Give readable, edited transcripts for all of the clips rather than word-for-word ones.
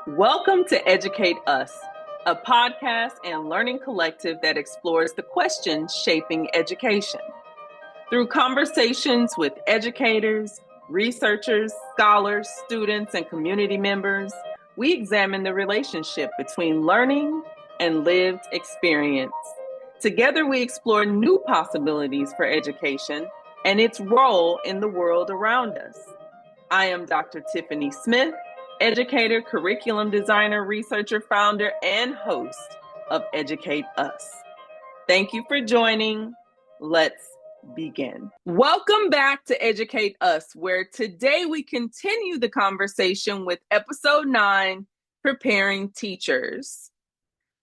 Welcome to Educate Us, a podcast and learning collective that explores the questions shaping education. Through conversations with educators, researchers, scholars, students, and community members, we examine the relationship between learning and lived experience. Together, we explore new possibilities for education and its role in the world around us. I am Dr. Tiffany Smith, educator, curriculum designer, researcher, founder, and host of Educate Us. Thank you for joining. Let's begin. Welcome back to Educate Us, where today we continue the conversation with episode 9, Preparing Teachers.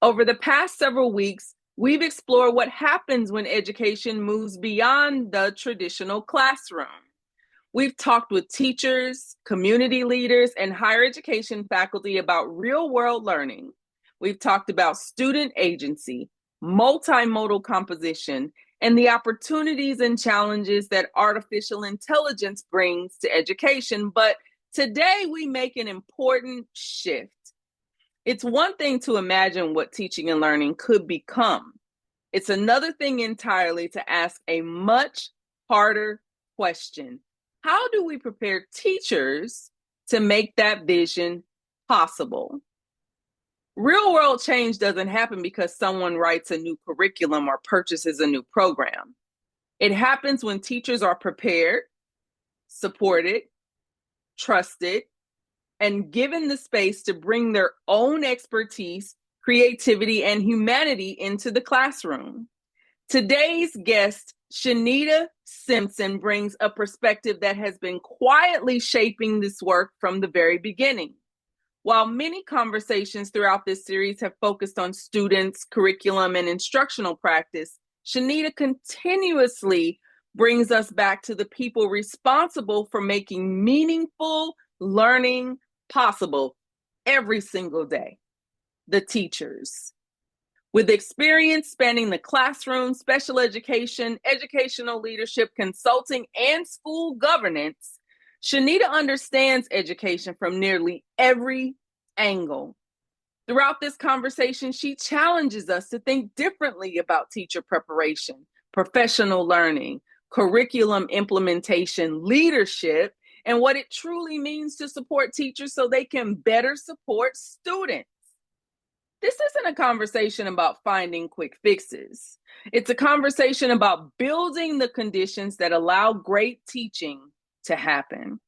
Over the past several weeks, we've explored what happens when education moves beyond the traditional classroom. We've talked with teachers, community leaders, and higher education faculty about real-world learning. We've talked about student agency, multimodal composition, and the opportunities and challenges that artificial intelligence brings to education. But today we make an important shift. It's one thing to imagine what teaching and learning could become. It's another thing entirely to ask a much harder question. How do we prepare teachers to make that vision possible? Real-world change doesn't happen because someone writes a new curriculum or purchases a new program. It happens when teachers are prepared, supported, trusted, and given the space to bring their own expertise, creativity, and humanity into the classroom. Today's guest, Shinita Simpson, brings a perspective that has been quietly shaping this work from the very beginning. While many conversations throughout this series have focused on students, curriculum, and instructional practice, Shinita continuously brings us back to the people responsible for making meaningful learning possible every single day, the teachers. With experience spanning the classroom, special education, educational leadership, consulting, and school governance, Shinita understands education from nearly every angle. Throughout this conversation, she challenges us to think differently about teacher preparation, professional learning, curriculum implementation, leadership, and what it truly means to support teachers so they can better support students. This isn't a conversation about finding quick fixes. It's a conversation about building the conditions that allow great teaching to happen.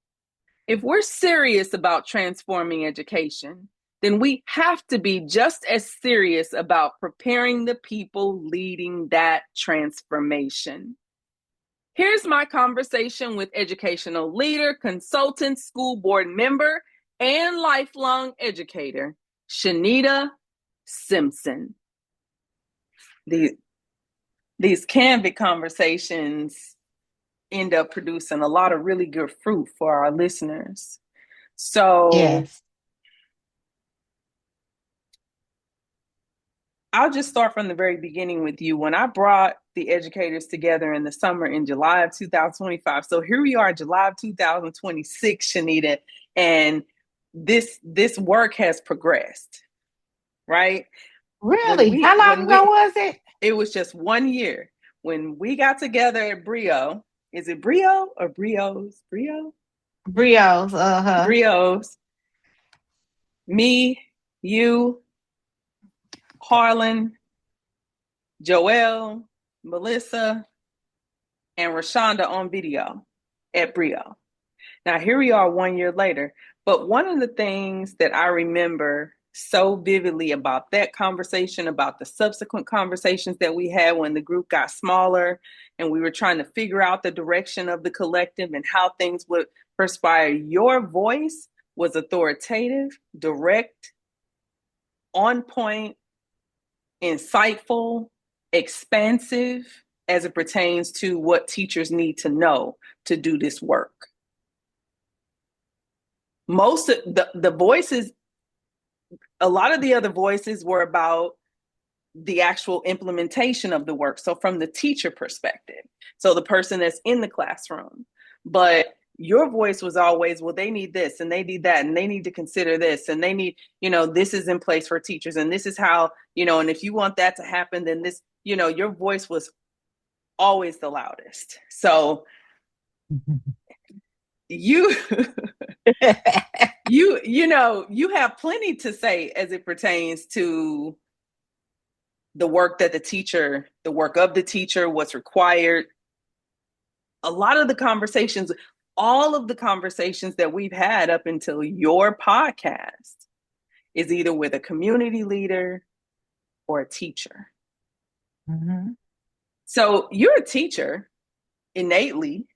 If we're serious about transforming education, then we have to be just as serious about preparing the people leading that transformation. Here's my conversation with educational leader, consultant, school board member, and lifelong educator, Shinita Simpson. These candid conversations end up producing a lot of really good fruit for our listeners. So yes. I'll just start from the very beginning with you. When I brought the educators together in the summer in July of 2025, so here we are, July of 2026, Shinita, and this work has progressed, right? Really? How long ago was it? It was just 1 year. When we got together at Brio, is it Brio or Brios? Brio? Brios, Brios. Me, you, Harlan, Joelle, Melissa, and Rashonda on video at Brio. Now, here we are 1 year later. But one of the things that I remember so vividly about that conversation, about the subsequent conversations that we had when the group got smaller and we were trying to figure out the direction of the collective and how things would perspire, your voice was authoritative, direct, on point, insightful, expansive as it pertains to what teachers need to know to do this work. Most of the voices, a lot of the other voices were about the actual implementation of the work. So from the teacher perspective, so the person that's in the classroom, but your voice was always, well, they need this and they need that and they need to consider this and they need, this is in place for teachers and this is how, and if you want that to happen, then this, your voice was always the loudest. So you you have plenty to say as it pertains to the work of the teacher, what's required. A lot of the conversations, all of the conversations that we've had up until your podcast is either with a community leader or a teacher. Mm-hmm. So you're a teacher innately,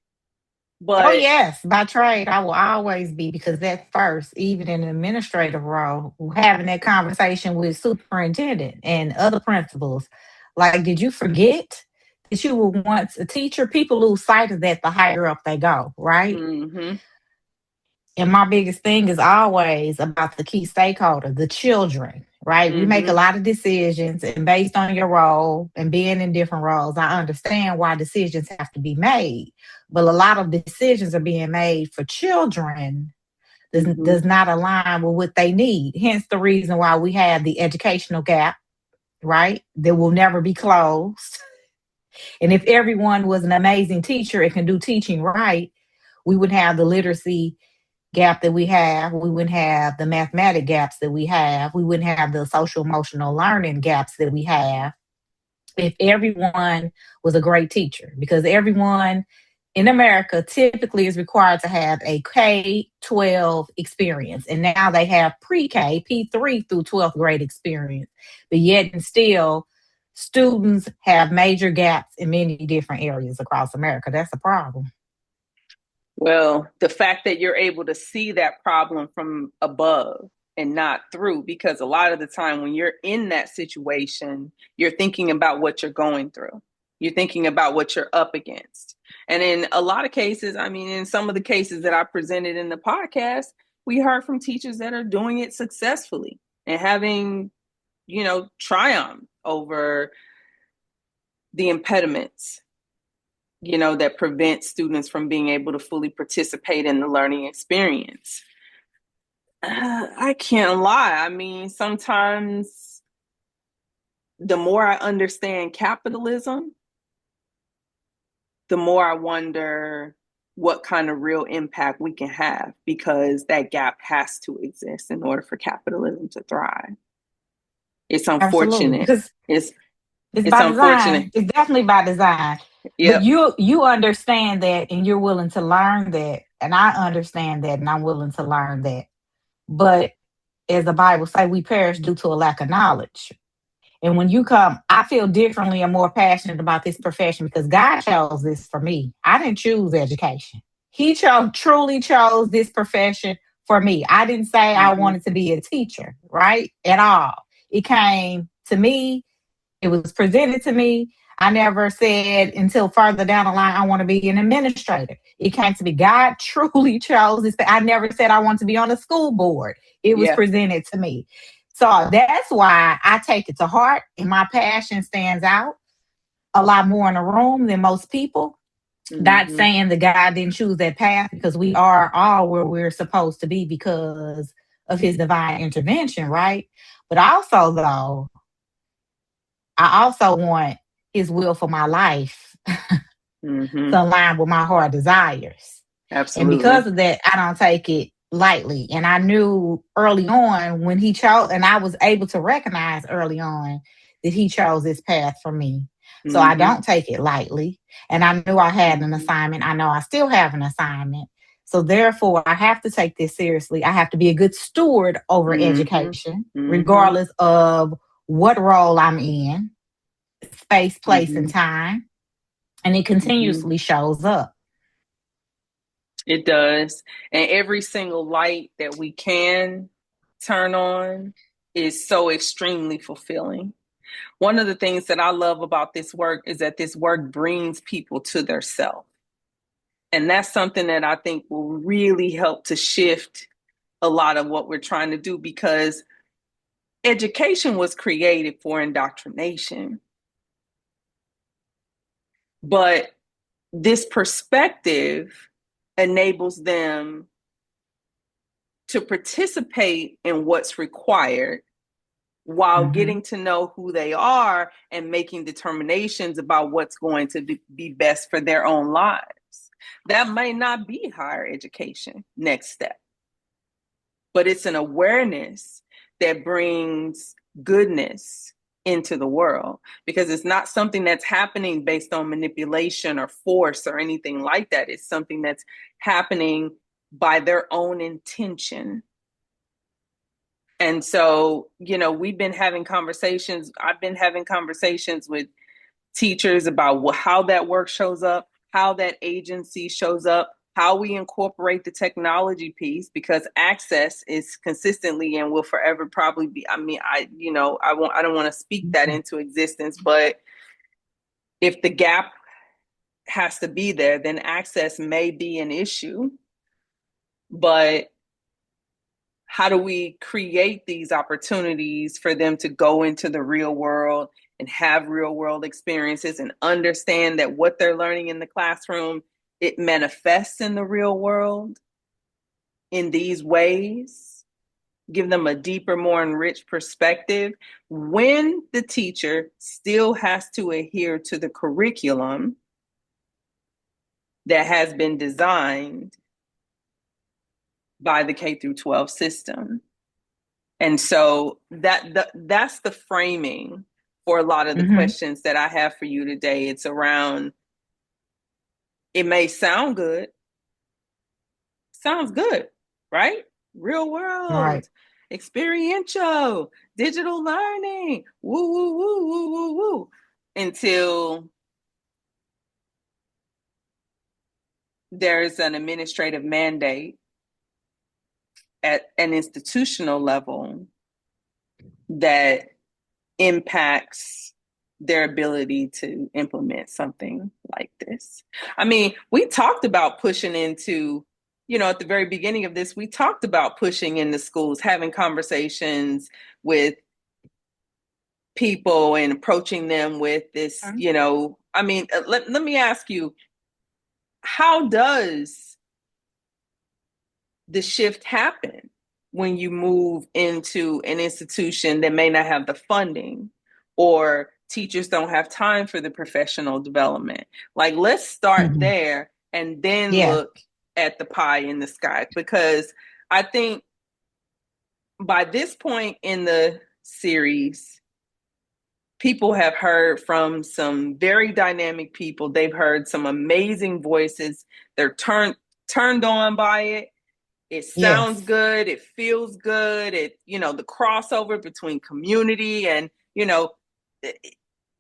but... Oh, yes, by trade, I will always be, because that's first, even in an administrative role, having that conversation with superintendent and other principals. Like, did you forget that you were once a teacher? People lose sight of that the higher up they go, right? Mm-hmm. And my biggest thing is always about the key stakeholder, the children, right? Mm-hmm. We make a lot of decisions, and based on your role and being in different roles, I understand why decisions have to be made. But a lot of decisions are being made for children does not align with what they need. Hence the reason why we have the educational gap, right? That will never be closed. And if everyone was an amazing teacher and can do teaching right, we would have the literacy gap that we have. We wouldn't have the mathematic gaps that we have. We wouldn't have the social emotional learning gaps that we have if everyone was a great teacher, because everyone in America typically is required to have a K-12 experience. And now they have pre-K, P3 through 12th grade experience. But yet and still, students have major gaps in many different areas across America. That's a problem. Well, the fact that you're able to see that problem from above and not through, because a lot of the time when you're in that situation, you're thinking about what you're going through. You're thinking about what you're up against. And in a lot of cases, in some of the cases that I presented in the podcast, we heard from teachers that are doing it successfully and having, triumph over the impediments, that prevent students from being able to fully participate in the learning experience. I can't lie. Sometimes the more I understand capitalism, the more I wonder what kind of real impact we can have, because that gap has to exist in order for capitalism to thrive. It's unfortunate. Because it's by unfortunate. Design. It's definitely by design. Yep. But you understand that, and you're willing to learn that. And I understand that, and I'm willing to learn that. But as the Bible says, we perish due to a lack of knowledge. And when you come, I feel differently and more passionate about this profession because God chose this for me. I didn't choose education. He truly chose this profession for me. I didn't say I wanted to be a teacher, right? At all. It came to me. It was presented to me. I never said until further down the line, I want to be an administrator. It came to me. God truly chose this. I never said I want to be on a school board. It was presented to me. So that's why I take it to heart, and my passion stands out a lot more in a room than most people. Not saying that God didn't choose that path, because we are all where we're supposed to be because of his divine intervention, right? But also, though, I also want his will for my life to align with my heart desires. Absolutely. And because of that, I don't take it lightly. And I knew early on when he chose, and I was able to recognize early on that he chose this path for me. So I don't take it lightly. And I knew I had an assignment. I know I still have an assignment. So therefore, I have to take this seriously. I have to be a good steward over education, regardless of what role I'm in, space, place, and time. And it continuously shows up. It does. And every single light that we can turn on is so extremely fulfilling. One of the things that I love about this work is that this work brings people to their self. And that's something that I think will really help to shift a lot of what we're trying to do, because education was created for indoctrination. But this perspective enables them to participate in what's required while getting to know who they are and making determinations about what's going to be best for their own lives. That may not be higher education next step, but it's an awareness that brings goodness into the world, because it's not something that's happening based on manipulation or force or anything like that. It's something that's happening by their own intention. And so, we've been having conversations. I've been having conversations with teachers about how that work shows up, how that agency shows up, how we incorporate the technology piece, because access is consistently and will forever probably be, I don't want to speak that into existence, but if the gap has to be there, then access may be an issue. But how do we create these opportunities for them to go into the real world and have real world experiences and understand that what they're learning in the classroom, it manifests in the real world in these ways, give them a deeper, more enriched perspective when the teacher still has to adhere to the curriculum that has been designed by the K-12 system. And so that's the framing for a lot of the questions that I have for you today. It's around, it may sound good. Sounds good, right? Real world, right. Experiential, digital learning, woo, woo, woo, woo, woo, woo. Until there's an administrative mandate at an institutional level that impacts their ability to implement something like this. I mean, we talked about pushing into, at the very beginning of this, we talked about pushing into schools, having conversations with people and approaching them with this, let me ask you, how does the shift happen when you move into an institution that may not have the funding, or teachers don't have time for the professional development? Like, let's start there and then look at the pie in the sky, because I think by this point in the series, people have heard from some very dynamic people. They've heard some amazing voices. They're turned on by it. It sounds good. It feels good. It, the crossover between community and,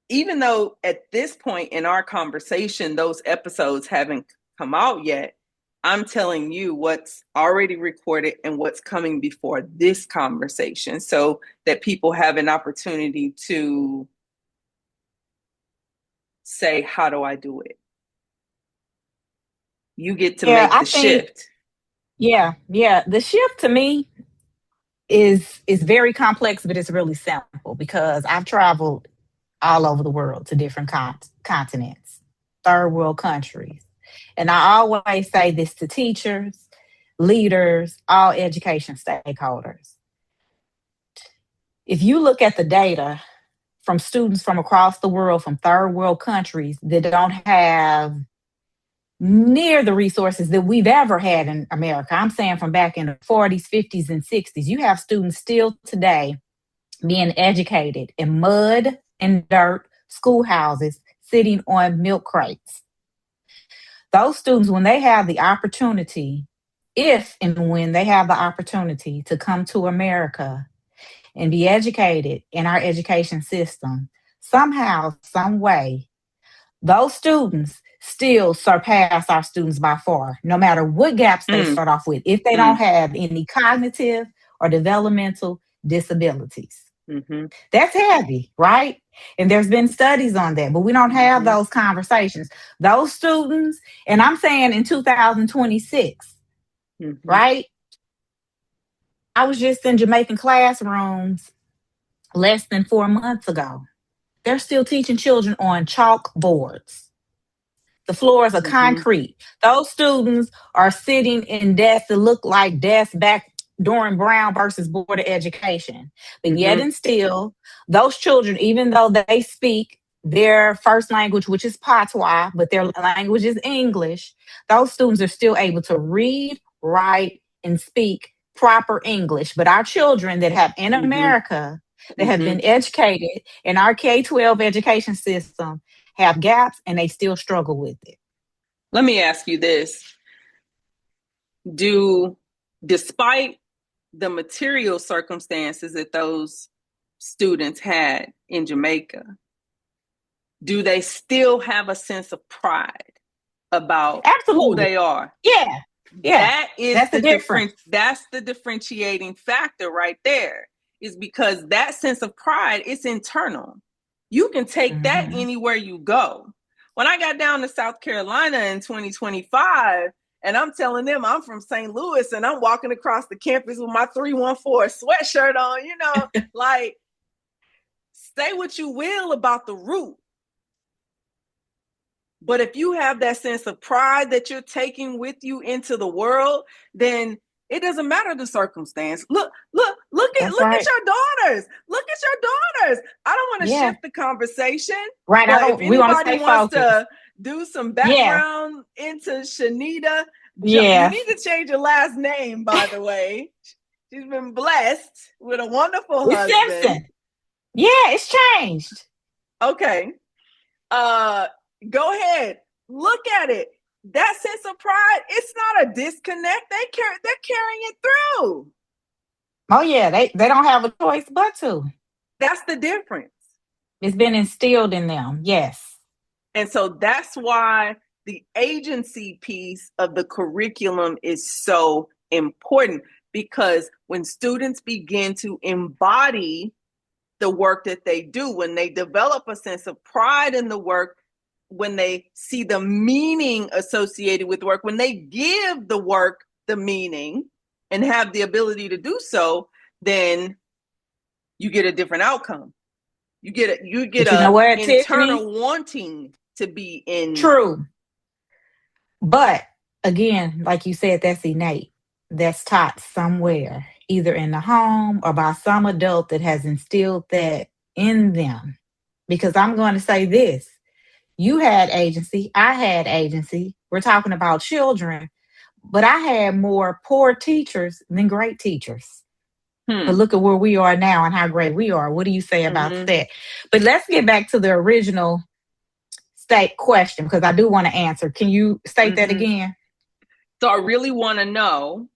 even though at this point in our conversation, those episodes haven't come out yet, I'm telling you what's already recorded and what's coming before this conversation, so that people have an opportunity to say, how do I do it? You get to make the shift. Yeah. The shift to me is very complex, but it's really simple, because I've traveled all over the world to different continents, third world countries. And I always say this to teachers, leaders, all education stakeholders. If you look at the data from students from across the world, from third world countries that don't have near the resources that we've ever had in America. I'm saying from back in the 40s, 50s, and 60s. You have students still today being educated in mud and dirt schoolhouses, sitting on milk crates. Those students, when they have the opportunity, if and when they have the opportunity to come to America and be educated in our education system, somehow, some way, those students still surpass our students by far, no matter what gaps they start off with, if they don't have any cognitive or developmental disabilities. That's heavy, right? And there's been studies on that, but we don't have those conversations. Those students, and I'm saying in 2026, right? I was just in Jamaican classrooms less than 4 months ago. They're still teaching children on chalkboards. The floors are Mm-hmm. concrete. Those students are sitting in desks that look like desks back during Brown versus Board of Education. But yet Mm-hmm. and still, those children, even though they speak their first language, which is patois, but their language is English, those students are still able to read, write, and speak proper English. But our children that have in Mm-hmm. America that have Mm-hmm. been educated in our K-12 education system have gaps and they still struggle with it. Let me ask you this. Despite the material circumstances that those students had in Jamaica, do they still have a sense of pride about who Absolutely. they are? Yeah. Yeah. That is That's the difference. that's the differentiating factor right there, is because that sense of pride is internal. You can take that Mm-hmm. anywhere you go. When I got down to South Carolina in 2025, and I'm telling them I'm from St. Louis and I'm walking across the campus with my 314 sweatshirt on, like, say what you will about the root. But if you have that sense of pride that you're taking with you into the world, then it doesn't matter the circumstance. Look at That's right. your daughters. Look at your daughters. I don't want to Yeah. shift the conversation, Right. but if We want to anybody stay wants focused. to do some Yeah. background into Shinita, you Yeah. need to change your last name, by the way. She's been blessed with a wonderful It's husband. Simpson. Yeah, it's changed. Okay. Go ahead. Look at it. That sense of pride, it's not a disconnect. They're carrying it through. Oh yeah, they don't have a choice but to. That's the difference. It's been instilled in them. Yes. And so that's why the agency piece of the curriculum is so important, because when students begin to embody the work that they do, when they develop a sense of pride in the work, when they see the meaning associated with work, when they give the work the meaning and have the ability to do so, then you get a different outcome. You get But you know what, internal Tiffany? wanting to be in. True. But again, like you said, that's innate. That's taught somewhere, either in the home or by some adult that has instilled that in them. Because I'm going to say this: you had agency, I had agency. We're talking about children, but I had more poor teachers than great teachers. But look at where we are now and how great we are. What do you say about that? But let's get back to the original state question, because I do want to answer. Can you state that again? So I really want to know,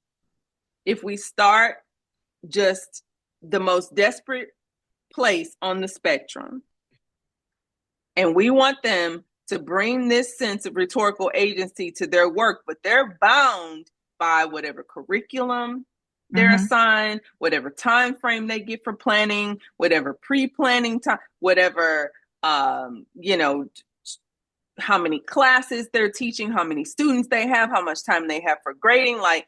if we start just the most desperate place on the spectrum, and we want them to bring this sense of rhetorical agency to their work, but they're bound by whatever curriculum they're assigned, whatever time frame they get for planning, whatever pre-planning time, whatever, how many classes they're teaching, how many students they have, how much time they have for grading. Like,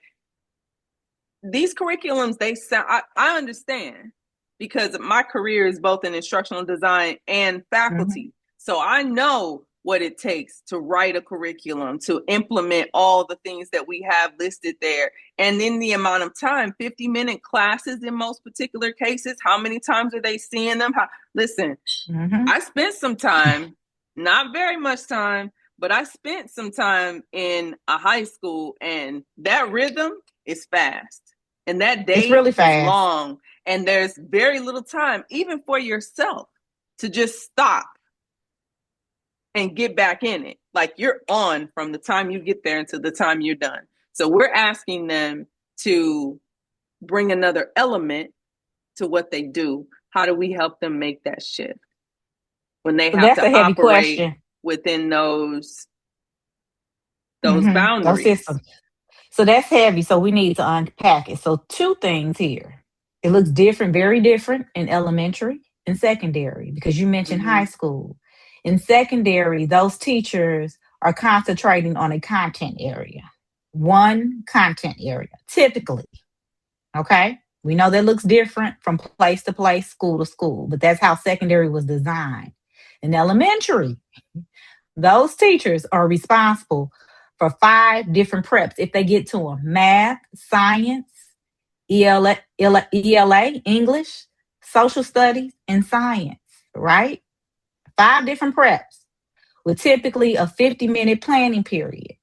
these curriculums, they sound, I understand, because my career is both in instructional design and faculty. So I know what it takes to write a curriculum, to implement all the things that we have listed there. And in the amount of time, 50-minute classes in most particular cases, how many times are they seeing them? Listen, I spent some time, not very much time, but I spent some time in a high school, and that rhythm is fast. And that day really fast. is long. And there's very little time, even for yourself, to just stop and get back in it. Like, you're on from the time you get there until the time you're done. So we're asking them to bring another element to what they do. How do we help them make that shift when they have to operate question within those boundaries? Those systems. So that's heavy. So we need to unpack it. So 2 things here. It looks different, very different in elementary and secondary, because you mentioned high school. In secondary, those teachers are concentrating on a content area, one content area, typically. Okay. We know that looks different from place to place, school to school, but that's how secondary was designed. In elementary, those teachers are responsible for 5 different preps if they get to them: math, science, ELA, English, social studies, and science, right? 5 different preps with typically a 50-minute planning period.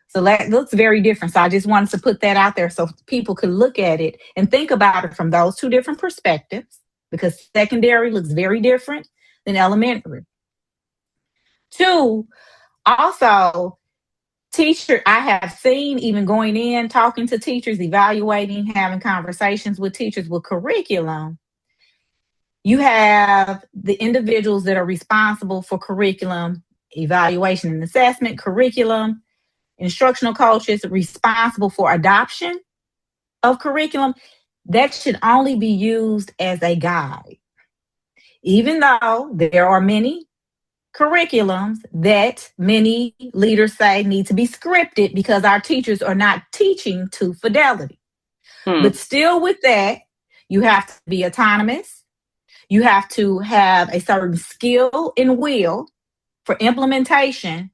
So that looks very different. So I just wanted to put that out there so people could look at it and think about it from those 2 different perspectives, because secondary looks very different than elementary. 2, also, I have seen, even going in, talking to teachers, evaluating, having conversations with teachers with curriculum. You have the individuals that are responsible for curriculum, evaluation and assessment, curriculum, instructional coaches responsible for adoption of curriculum. That should only be used as a guide. Even though there are many curriculums that many leaders say need to be scripted because our teachers are not teaching to fidelity. But still with that, you have to be autonomous. You have to have a certain skill and will for implementation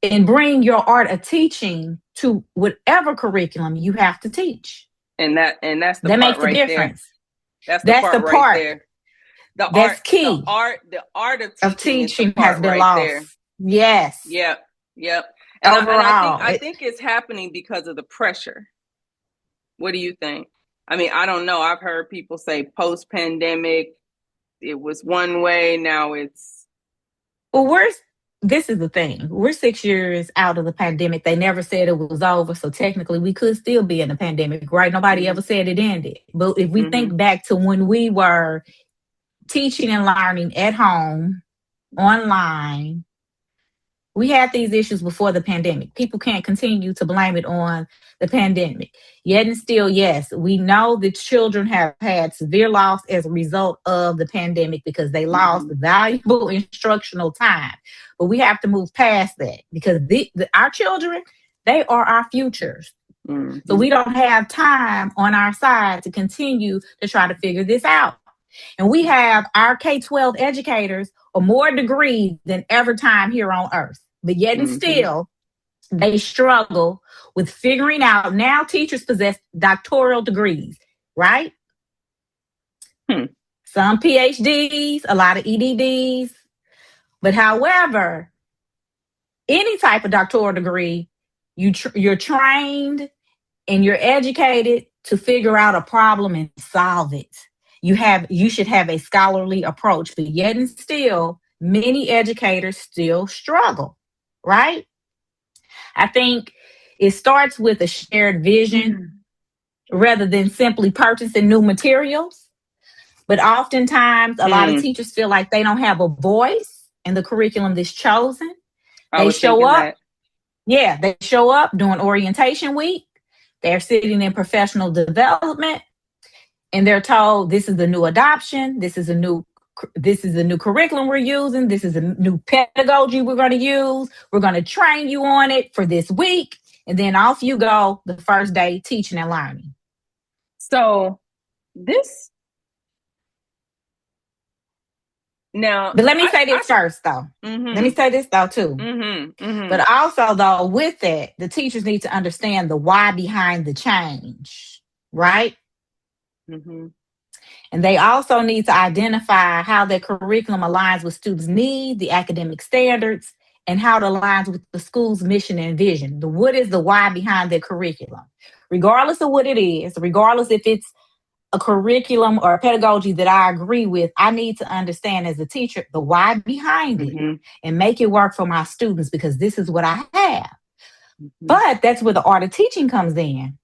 and bring your art of teaching to whatever curriculum you have to teach. And that's the that part makes right the difference. There. That's the part there. That's key. The art of teaching teaching has been lost. There. Yes. Yep. And overall, I think it's happening because of the pressure. What do you think? I mean, I don't know. I've heard people say post-pandemic, it was one way. Now it's. Well, this is the thing. We're 6 years out of the pandemic. They never said it was over. So technically we could still be in a pandemic, right? Nobody ever said it ended. But if we think back to when we were teaching and learning at home, online, we had these issues before the pandemic. People can't continue to blame it on the pandemic. Yet and still, yes, we know that children have had severe loss as a result of the pandemic because they lost valuable instructional time. But we have to move past that because our children, they are our futures. So we don't have time on our side to continue to try to figure this out. And we have our K-12 educators or more degrees than ever time here on earth. But yet and still, they struggle with figuring out. Now teachers possess doctoral degrees, right? Some PhDs, a lot of EDDs. But however, any type of doctoral degree, you're trained and you're educated to figure out a problem and solve it. You should have a scholarly approach, but yet and still, many educators still struggle, right? I think it starts with a shared vision rather than simply purchasing new materials. But oftentimes, a lot of teachers feel like they don't have a voice in the curriculum that's chosen. They show up. Yeah, they show up during orientation week. They're sitting in professional development. And they're told, this is the new adoption. This is a new curriculum we're using. This is a new pedagogy we're going to use. We're going to train you on it for this week. And then off you go the first day teaching and learning. So this. Now. But let me say this first, though. Let me say this, though, too. But also, though, with that, the teachers need to understand the why behind the change, right? And they also need to identify how their curriculum aligns with students' needs, the academic standards, and how it aligns with the school's mission and vision. The what is the why behind their curriculum. Regardless of what it is, regardless if it's a curriculum or a pedagogy that I agree with, I need to understand as a teacher the why behind it and make it work for my students because this is what I have. But that's where the art of teaching comes in.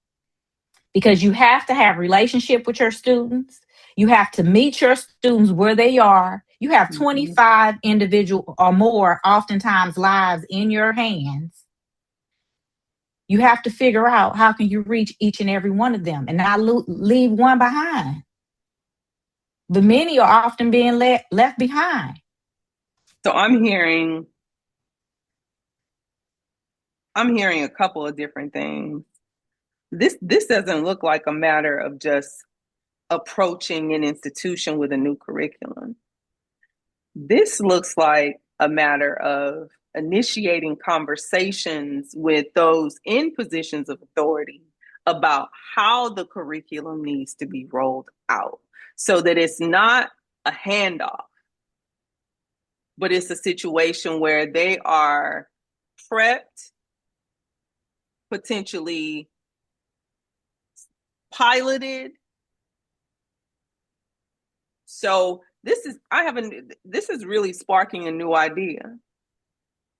Because you have to have relationship with your students. You have to meet your students where they are. You have 25 individual or more, oftentimes lives in your hands. You have to figure out how can you reach each and every one of them and not leave one behind. But many are often being left behind. So I'm hearing a couple of different things. This doesn't look like a matter of just approaching an institution with a new curriculum. This looks like a matter of initiating conversations with those in positions of authority about how the curriculum needs to be rolled out so that it's not a handoff, but it's a situation where they are prepped, potentially piloted. So this is really sparking a new idea,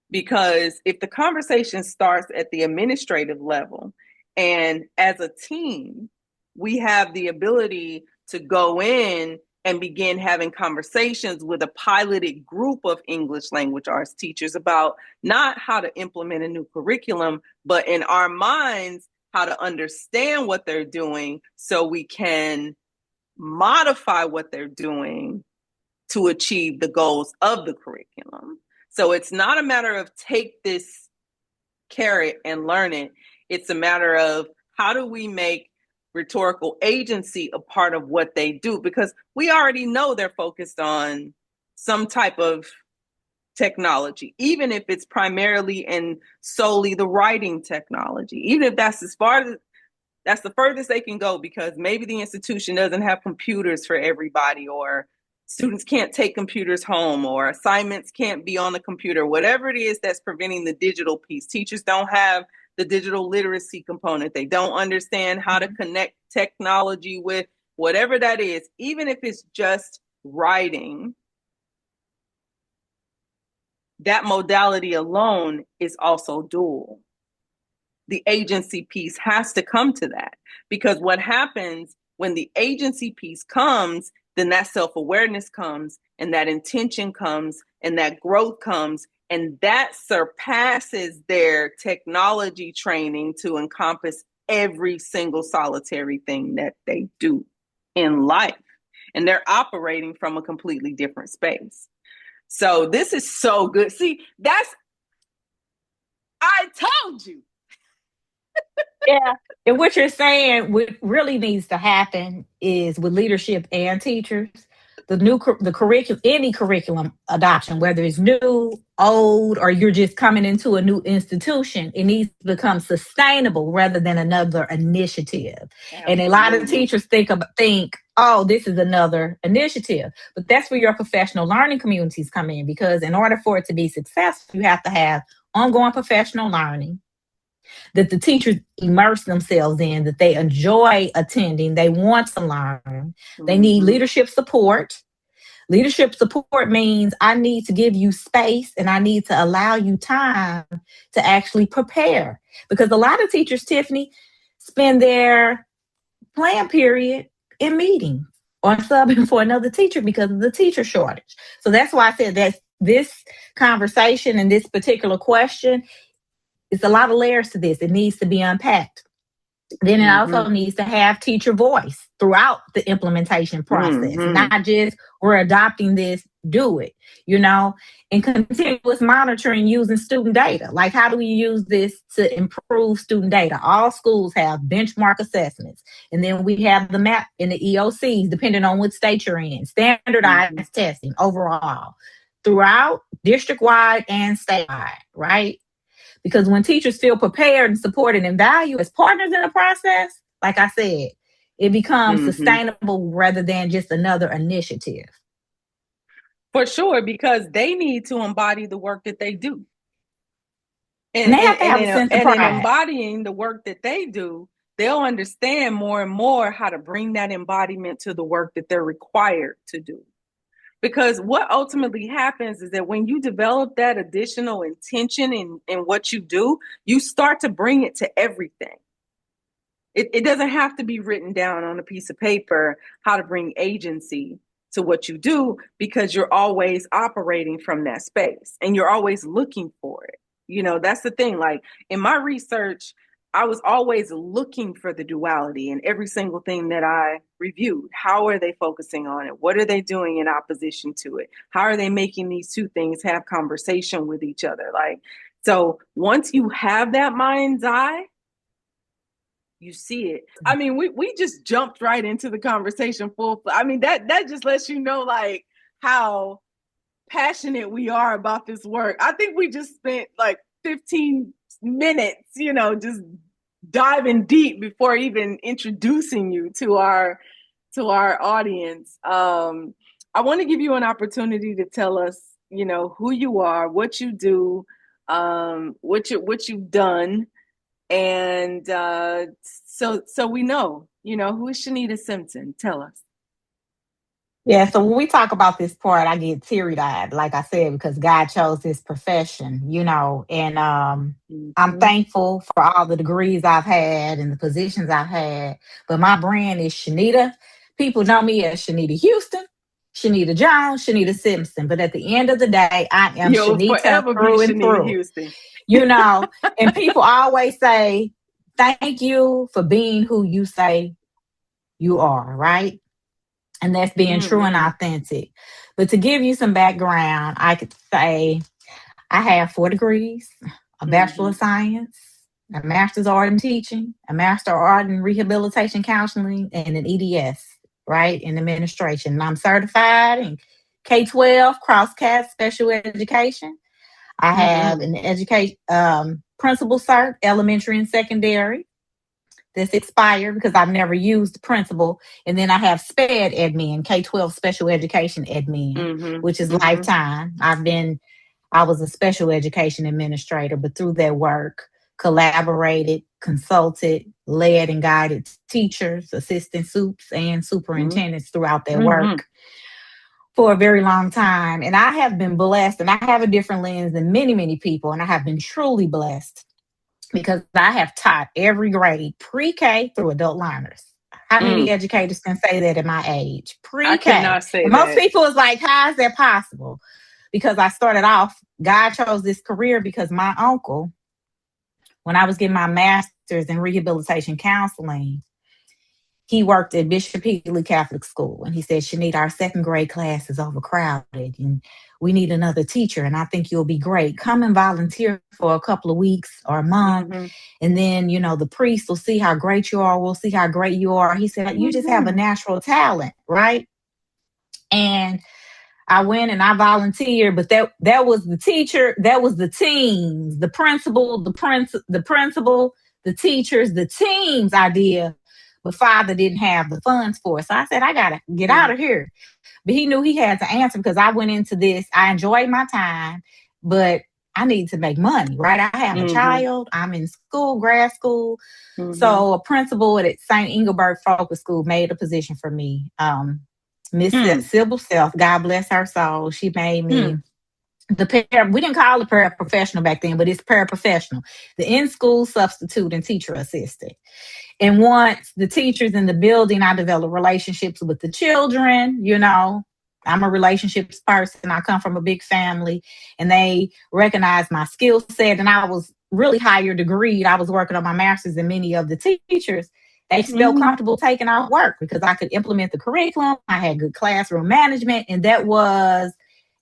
because if the conversation starts at the administrative level, and as a team, we have the ability to go in and begin having conversations with a piloted group of English language arts teachers about not how to implement a new curriculum, but in our minds, how to understand what they're doing so we can modify what they're doing to achieve the goals of the curriculum. So it's not a matter of take this carrot and learn it. It's a matter of how do we make rhetorical agency a part of what they do? Because we already know they're focused on some type of technology, even if it's primarily and solely the writing technology, even if that's that's the furthest they can go, because maybe the institution doesn't have computers for everybody, or students can't take computers home, or assignments can't be on the computer, whatever it is that's preventing the digital piece. Teachers don't have the digital literacy component. They don't understand how to connect technology with whatever that is, even if it's just writing. That modality alone is also dual. The agency piece has to come to that, because what happens when the agency piece comes, then that self-awareness comes, and that intention comes, and that growth comes, and that surpasses their technology training to encompass every single solitary thing that they do in life. And they're operating from a completely different space. So this is so good. See, I told you. Yeah. And what you're saying, what really needs to happen is with leadership and teachers, the curriculum, any curriculum adoption, whether it's new, old, or you're just coming into a new institution, it needs to become sustainable rather than another initiative. Absolutely. And a lot of teachers think, oh, this is another initiative, but that's where your professional learning communities come in, because in order for it to be successful, you have to have ongoing professional learning that the teachers immerse themselves in, that they enjoy attending, they want to learn. They need leadership support. Leadership support means I need to give you space and I need to allow you time to actually prepare. Because a lot of teachers, Tiffany, spend their plan period in meetings or subbing for another teacher because of the teacher shortage. So that's why I said that this conversation and this particular question, it's a lot of layers to this. It needs to be unpacked. Then it also needs to have teacher voice throughout the implementation process, not just we're adopting this, do it, and continuous monitoring using student data. Like, how do we use this to improve student data? All schools have benchmark assessments, and then we have the MAP and the EOCs, depending on what state you're in, standardized testing overall throughout district-wide and statewide, right? Because when teachers feel prepared and supported and valued as partners in the process, like I said, it becomes sustainable rather than just another initiative. For sure, because they need to embody the work that they do. And they have to have a sense of pride. In embodying the work that they do, they'll understand more and more how to bring that embodiment to the work that they're required to do. Because what ultimately happens is that when you develop that additional intention in what you do, you start to bring it to everything. It doesn't have to be written down on a piece of paper, how to bring agency to what you do, because you're always operating from that space and you're always looking for it. That's the thing. Like in my research, I was always looking for the duality in every single thing that I reviewed. How are they focusing on it? What are they doing in opposition to it? How are they making these two things have conversation with each other? So once you have that mind's eye, you see it. I mean, we just jumped right into the conversation full. I mean, that just lets you know how passionate we are about this work. I think we just spent like 15 minutes, just diving deep before even introducing you to our audience. I want to give you an opportunity to tell us, who you are, what you do, what you've done, and so we know, who is Shinita Simpson? Tell us. Yeah, so when we talk about this part, I get teary-eyed, like I said, because God chose this profession, and I'm thankful for all the degrees I've had and the positions I've had. But my brand is Shinita. People know me as Shinita Houston, Shinita Jones, Shinita Simpson. But at the end of the day, I am You'll Shinita forever be through and Shinita through. Houston. And people always say, thank you for being who you say you are, right? And that's being true and authentic. But to give you some background, I could say I have 4 degrees, a Bachelor of Science, a Master's of Art in Teaching, a Master of Art in Rehabilitation Counseling, and an EDS, right, in administration. And I'm certified in K-12, cross-cast special education. I have an education principal cert, elementary and secondary. That's expired because I've never used principal. And then I have SPED admin, K-12 special education admin, which is lifetime. I was a special education administrator, but through that work, collaborated, consulted, led, and guided teachers, assistant soups, and superintendents throughout that work for a very long time. And I have been blessed, and I have a different lens than many, many people, and I have been truly blessed because I have taught every grade, pre-K through adult learners. How many educators can say that at my age? Pre-K. I cannot say and that. Most people is like, how is that possible? Because I started off, God chose this career because my uncle, when I was getting my master's in rehabilitation counseling, he worked at Bishop Healy Catholic School. And he said, Shanita, our 2nd grade class is overcrowded and we need another teacher. And I think you'll be great. Come and volunteer for a couple of weeks or a month. And then, the priest will see how great you are. We'll see how great you are. He said, you just have a natural talent, right? And I went and I volunteered, but that was the teacher, that was the teams, the principal, the teachers, the team's idea. But Father didn't have the funds for it. So I said, I got to get out of here. But he knew he had to answer because I went into this. I enjoyed my time, but I need to make money, right? I have a child. I'm in school, grad school. So a principal at St. Engelbert Focus School made a position for me. Miss Sybil Self, God bless her soul. She made me we didn't call it paraprofessional back then, but it's paraprofessional. The in-school substitute and teacher assistant. And once the teachers in the building, I developed relationships with the children, I'm a relationships person. I come from a big family and they recognized my skill set. And I was really higher degreed. I was working on my master's than many of the teachers. They felt comfortable taking out work because I could implement the curriculum. I had good classroom management, and that was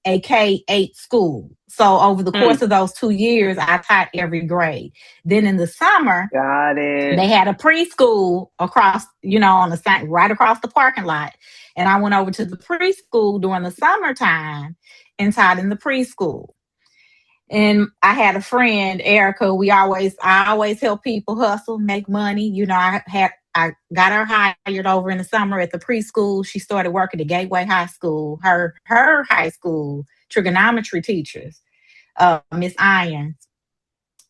a K-8 school. So over the course of those 2 years, I taught every grade. Then in the summer, they had a preschool across, on the side, right across the parking lot. And I went over to the preschool during the summertime and taught in the preschool. And I had a friend, Erica. I always help people hustle, make money. I got her hired over in the summer at the preschool. She started working at Gateway High School. Her high school trigonometry teachers, Miss Irons.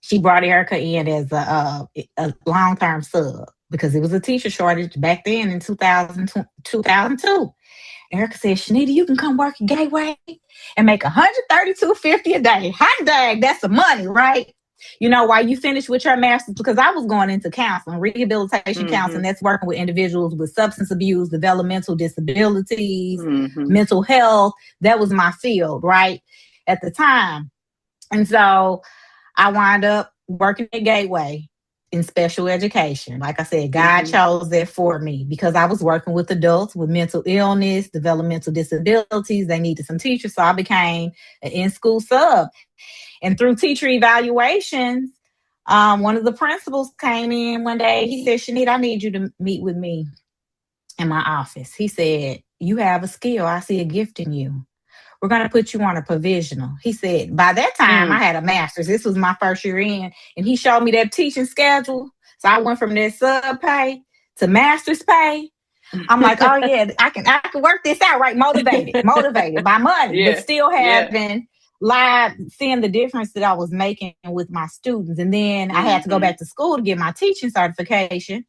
She brought Erica in as a long-term sub because it was a teacher shortage back then in 2002. Erica said, Shanita, you can come work at Gateway and make $132.50 a day. Hot dang, that's some money, right? While you finish with your master's, because I was going into counseling, rehabilitation counseling, that's working with individuals with substance abuse, developmental disabilities, mental health. That was my field, right, at the time. And so I wound up working at Gateway in special education. Like I said, God chose that for me because I was working with adults with mental illness, developmental disabilities. They needed some teachers. So I became an in-school sub. And through teacher evaluations, one of the principals came in one day. He said, Shanita, I need you to meet with me in my office. He said, you have a skill. I see a gift in you. we're going to put you on a provisional. He said, by that time, I had a master's. This was my first year in. And he showed me that teaching schedule. So I went from that sub pay to master's pay. I'm like, oh yeah, I can work this out, right? Motivated by money, but still having seeing the difference that I was making with my students. And then I had to go back to school to get my teaching certification.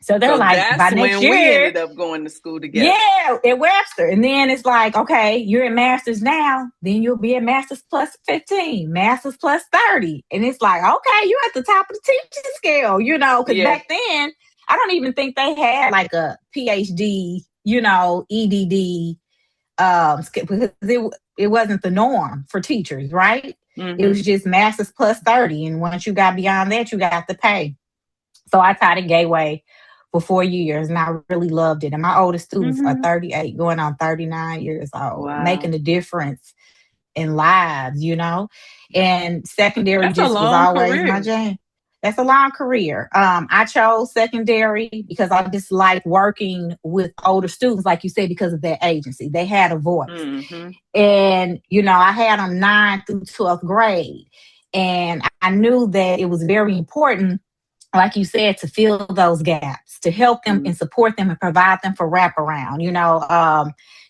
So they're like, that's by next when year, we ended up going to school together. Yeah, at Webster. And then it's like, okay, you're in master's now, then you'll be at master's plus 15, master's plus 30. And it's like, okay, you're at the top of the teaching scale, because back then, I don't even think they had like a PhD, EDD, because it wasn't the norm for teachers, right? It was just master's plus 30. And once you got beyond that, you got to pay. So I taught at Gateway for 4 years, and I really loved it. And my oldest students are 38, going on 39 years old, making a difference in lives, And secondary was always my jam. That's a long career. I chose secondary because I just like working with older students, like you said, because of their agency. They had a voice. And, I had them 9th through 12th grade. And I knew that it was very important, like you said, to fill those gaps, to help them and support them and provide them for wraparound.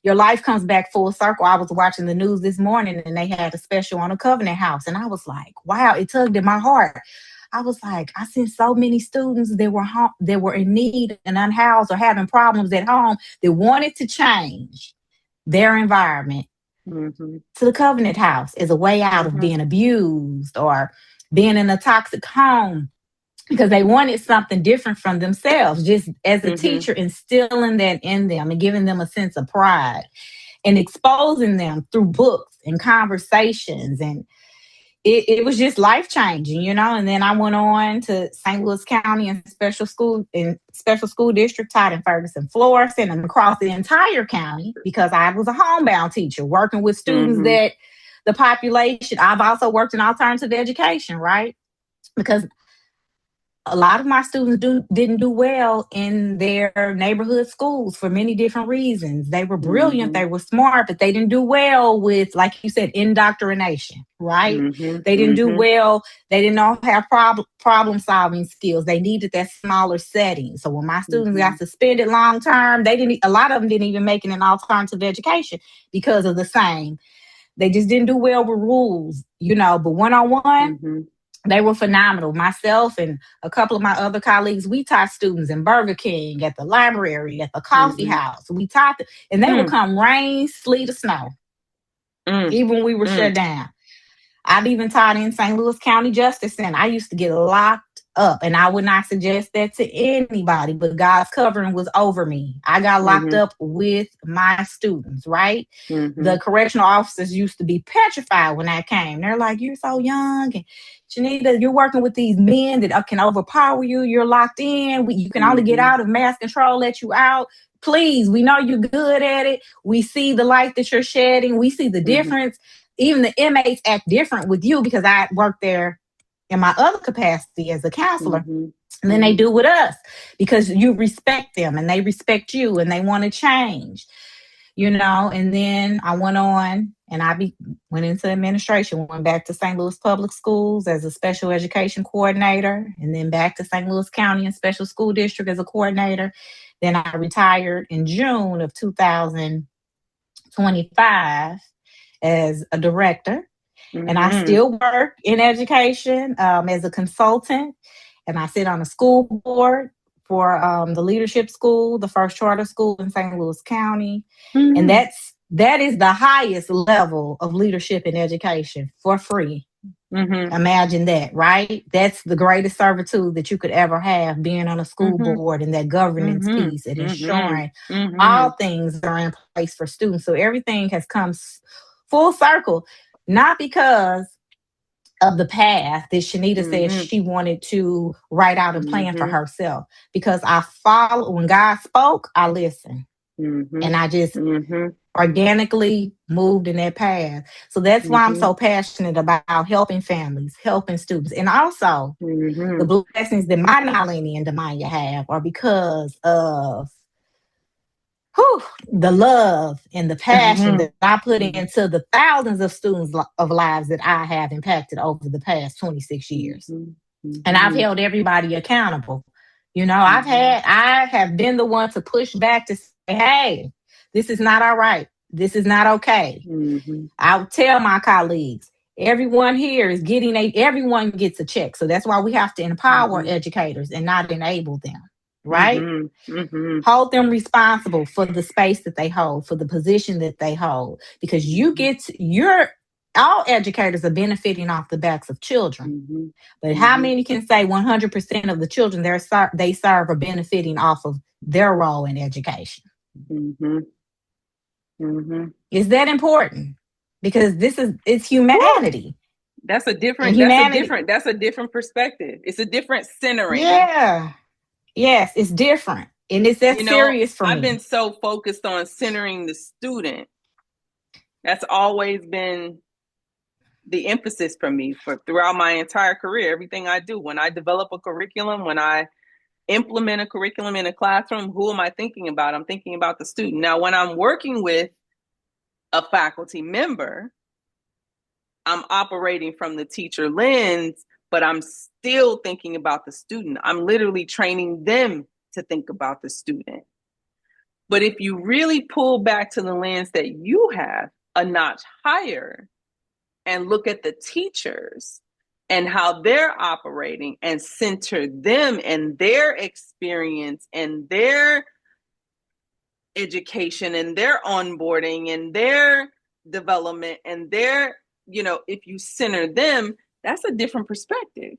Your life comes back full circle. I was watching the news this morning and they had a special on a Covenant House. And I was like, wow, it tugged at my heart. I was like, I seen so many students that were in need and unhoused or having problems at home that wanted to change their environment to the Covenant House as a way out of being abused or being in a toxic home, because they wanted something different from themselves. Just as a teacher, instilling that in them and giving them a sense of pride and exposing them through books and conversations. And it was just life-changing, And then I went on to St. Louis County and special school district, taught in Ferguson, Florissant, and across the entire county, because I was a homebound teacher working with students that the population. I've also worked in alternative education, right? Because a lot of my students didn't do well in their neighborhood schools for many different reasons. They were brilliant, they were smart, but they didn't do well with, like you said, indoctrination, right? They didn't do well. They didn't all have problem solving skills. They needed that smaller setting. So when my students got suspended long term, a lot of them didn't even make it in alternative education because of the same. They just didn't do well with rules, but one-on-one, they were phenomenal. Myself and a couple of my other colleagues, we taught students in Burger King, at the library, at the coffee house. We taught them, and they would come rain, sleet, or snow, even when we were shut down. I've even taught in St. Louis County Justice Center. I used to get locked up, and I would not suggest that to anybody, but God's covering was over me. I got locked up with my students, right? The correctional officers used to be petrified when I came. They're like, you're so young, and Shinita, you're working with these men that can overpower you. You're locked in. You can only get out if mass control let you out. Please, we know you're good at it. We see the light that you're shedding. We see the difference. Even the inmates act different with you, because I work there in my other capacity as a counselor. And then they do with us, because you respect them and they respect you and they want to change, And then I went on and went into administration, went back to St. Louis Public Schools as a special education coordinator, and then back to St. Louis County and Special School District as a coordinator. Then I retired in June of 2025 as a director. And I still work in education as a consultant. And I sit on a school board for the Leadership School, the first charter school in St. Louis County. And that is the highest level of leadership in education for free. Imagine that, right? That's the greatest servitude that you could ever have, being on a school board, and that governance piece and ensuring all things are in place for students. So everything has come full circle, not because of the path that Shinita said she wanted to write out and plan for herself, because I follow, when God spoke, I listened. And I just organically moved in that path. So that's why I'm so passionate about helping families, helping students. And also the blessings that my Nalini and Demaya have are because of the love and the passion that I put into the thousands of students of lives that I have impacted over the past 26 years. And I've held everybody accountable. You know, I have been the one to push back to say, hey, this is not all right. This is not okay. I'll tell my colleagues, everyone here is everyone gets a check. So that's why we have to empower educators and not enable them, right? Hold them responsible for the space that they hold, for the position that they hold, because all educators are benefiting off the backs of children. But how many can say 100% of the children they serve are benefiting off of their role in education? Is that important? Because it's humanity. That's a different perspective. It's a different centering. Yeah. Yes, it's different. And it's that serious for me. I've been so focused on centering the student. That's always been the emphasis for me throughout my entire career. Everything I do, when I develop a curriculum, when I implement a curriculum in a classroom, who am I thinking about? I'm thinking about the student. Now, when I'm working with a faculty member, I'm operating from the teacher lens, but I'm still thinking about the student. I'm literally training them to think about the student. But if you really pull back to the lens that you have a notch higher and look at the teachers and how they're operating and center them and their experience and their education and their onboarding and their development and their, if you center them, that's a different perspective.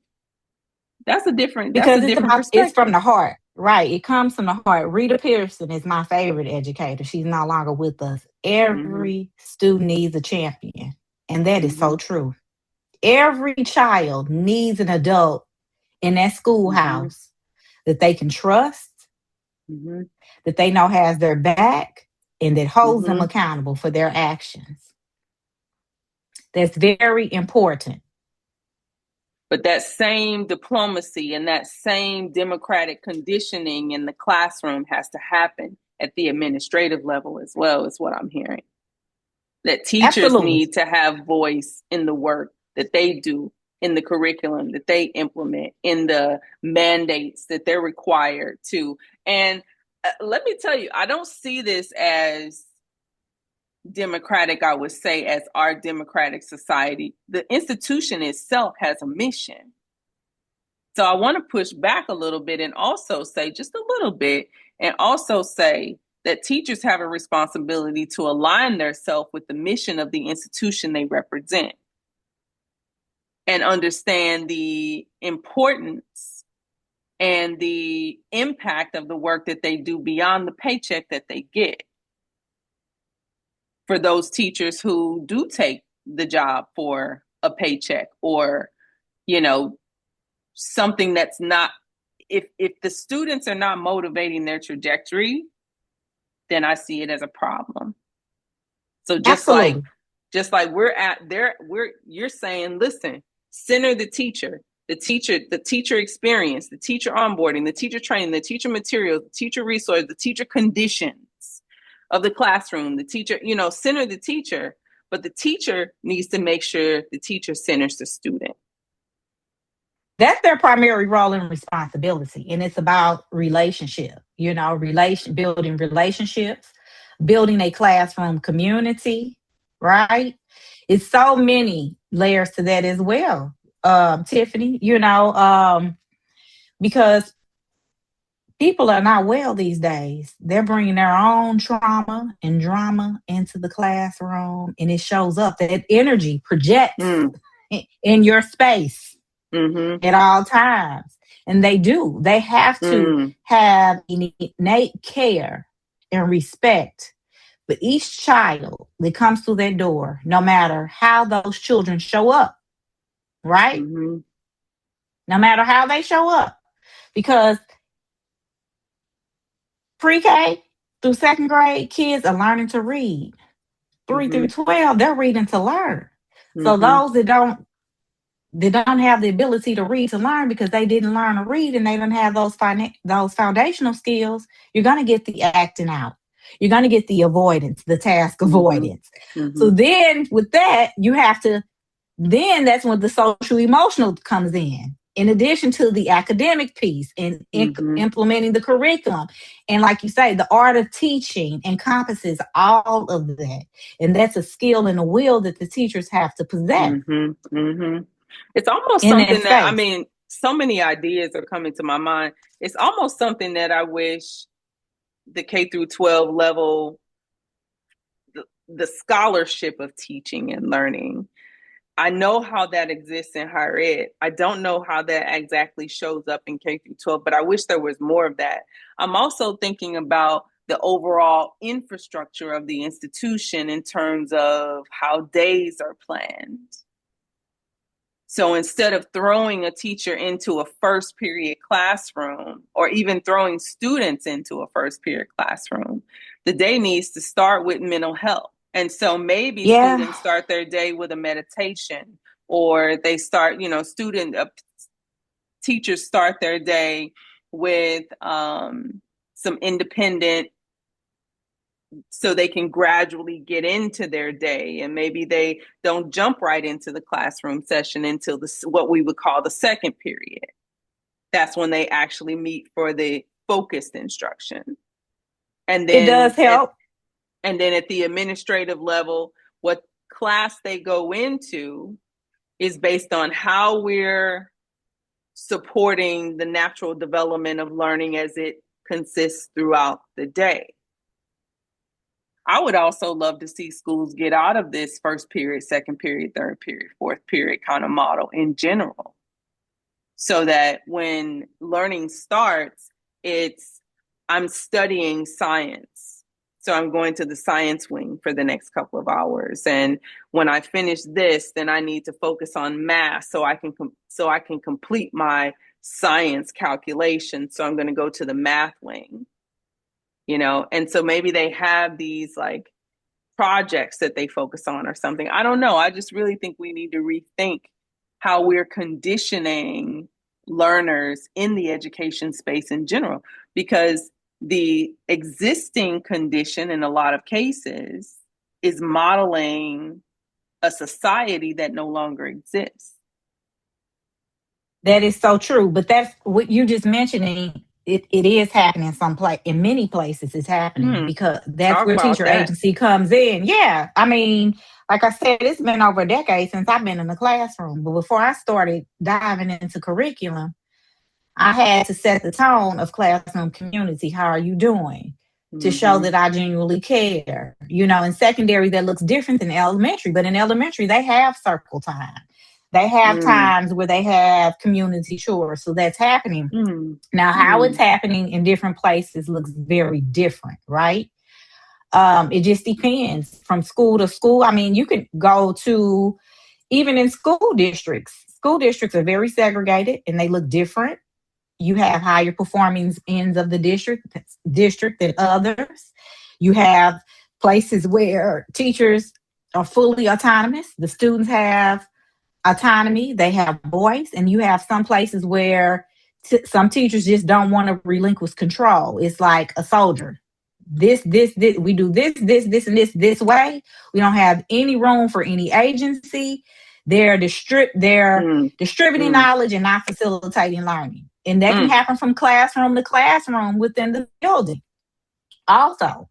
It's from the heart, right? It comes from the heart. Rita Pearson is my favorite educator. She's no longer with us. Every student needs a champion. And that is so true. Every child needs an adult in that schoolhouse that they can trust, that they know has their back, and that holds them accountable for their actions. That's very important. But that same diplomacy and that same democratic conditioning in the classroom has to happen at the administrative level as well, is what I'm hearing. That teachers need to have voice in the work that they do, in the curriculum that they implement, in the mandates that they're required to. And let me tell you, I don't see this as democratic, I would say, as our democratic society. The institution itself has a mission. So I want to push back a little bit and also say, just a little bit, and also say that teachers have a responsibility to align themselves with the mission of the institution they represent and understand the importance and the impact of the work that they do beyond the paycheck that they get. For those teachers who do take the job for a paycheck or, something that's not, if the students are not motivating their trajectory, then I see it as a problem. So just like you're saying, listen, center the teacher experience, the teacher onboarding, the teacher training, the teacher materials, the teacher resources, the teacher conditions of the classroom, the teacher, center the teacher, but the teacher needs to make sure the teacher centers the student. That's their primary role and responsibility. And it's about relationship, building relationships, building a classroom community, right? It's so many layers to that as well, Tiffany, because people are not well these days. They're bringing their own trauma and drama into the classroom, and it shows up. That energy projects in your space at all times. And they have to have innate care and respect for each child that comes through their door, no matter how those children show up, right? No matter how they show up. Because pre-K through second grade, kids are learning to read. 3 through 12, they're reading to learn. So those that don't have the ability to read to learn because they didn't learn to read and they don't have those foundational skills, you're going to get the acting out. You're going to get the avoidance, the task avoidance. So then with that, then that's when the social emotional comes in addition to the academic piece and implementing the curriculum. And like you say, the art of teaching encompasses all of that. And that's a skill and a will that the teachers have to possess. It's almost something that, so many ideas are coming to my mind. It's almost something that I wish the K through 12 level, the scholarship of teaching and learning, I know how that exists in higher ed. I don't know how that exactly shows up in K through 12, but I wish there was more of that. I'm also thinking about the overall infrastructure of the institution in terms of how days are planned. So instead of throwing a teacher into a first period classroom or even throwing students into a first period classroom, the day needs to start with mental health. And so maybe students start their day with a meditation, or they start, teachers start their day with some independent, so they can gradually get into their day. And maybe they don't jump right into the classroom session until what we would call the second period. That's when they actually meet for the focused instruction. And then it does help. And then at the administrative level, what class they go into is based on how we're supporting the natural development of learning as it consists throughout the day. I would also love to see schools get out of this first period, second period, third period, fourth period kind of model in general, so that when learning starts, I'm studying science. So I'm going to the science wing for the next couple of hours. And when I finish this, then I need to focus on math so I can complete my science calculation. So I'm going to go to the math wing, and so maybe they have these like projects that they focus on or something. I don't know. I just really think we need to rethink how we're conditioning learners in the education space in general, because the existing condition in a lot of cases is modeling a society that no longer exists. That is so true. But that's what you're just mentioning. It is happening in many places it's happening, because that's where teacher agency comes in. Yeah. I mean, like I said, it's been over a decade since I've been in the classroom. But before I started diving into curriculum, I had to set the tone of classroom community. How are you doing? To show that I genuinely care. In secondary, that looks different than elementary. But in elementary, they have circle time. They have times where they have community chores. So that's happening. Now, how it's happening in different places looks very different, right? It just depends from school to school. I mean, you could go to, even in school districts are very segregated and they look different. You have higher performing ends of the district than others. You have places where teachers are fully autonomous. The students have autonomy. They have voice. And you have some places where some teachers just don't want to relinquish control. It's like a soldier. This, we do this, and this way. We don't have any room for any agency. They're distributing knowledge and not facilitating learning. And that can happen from classroom to classroom within the building. Also,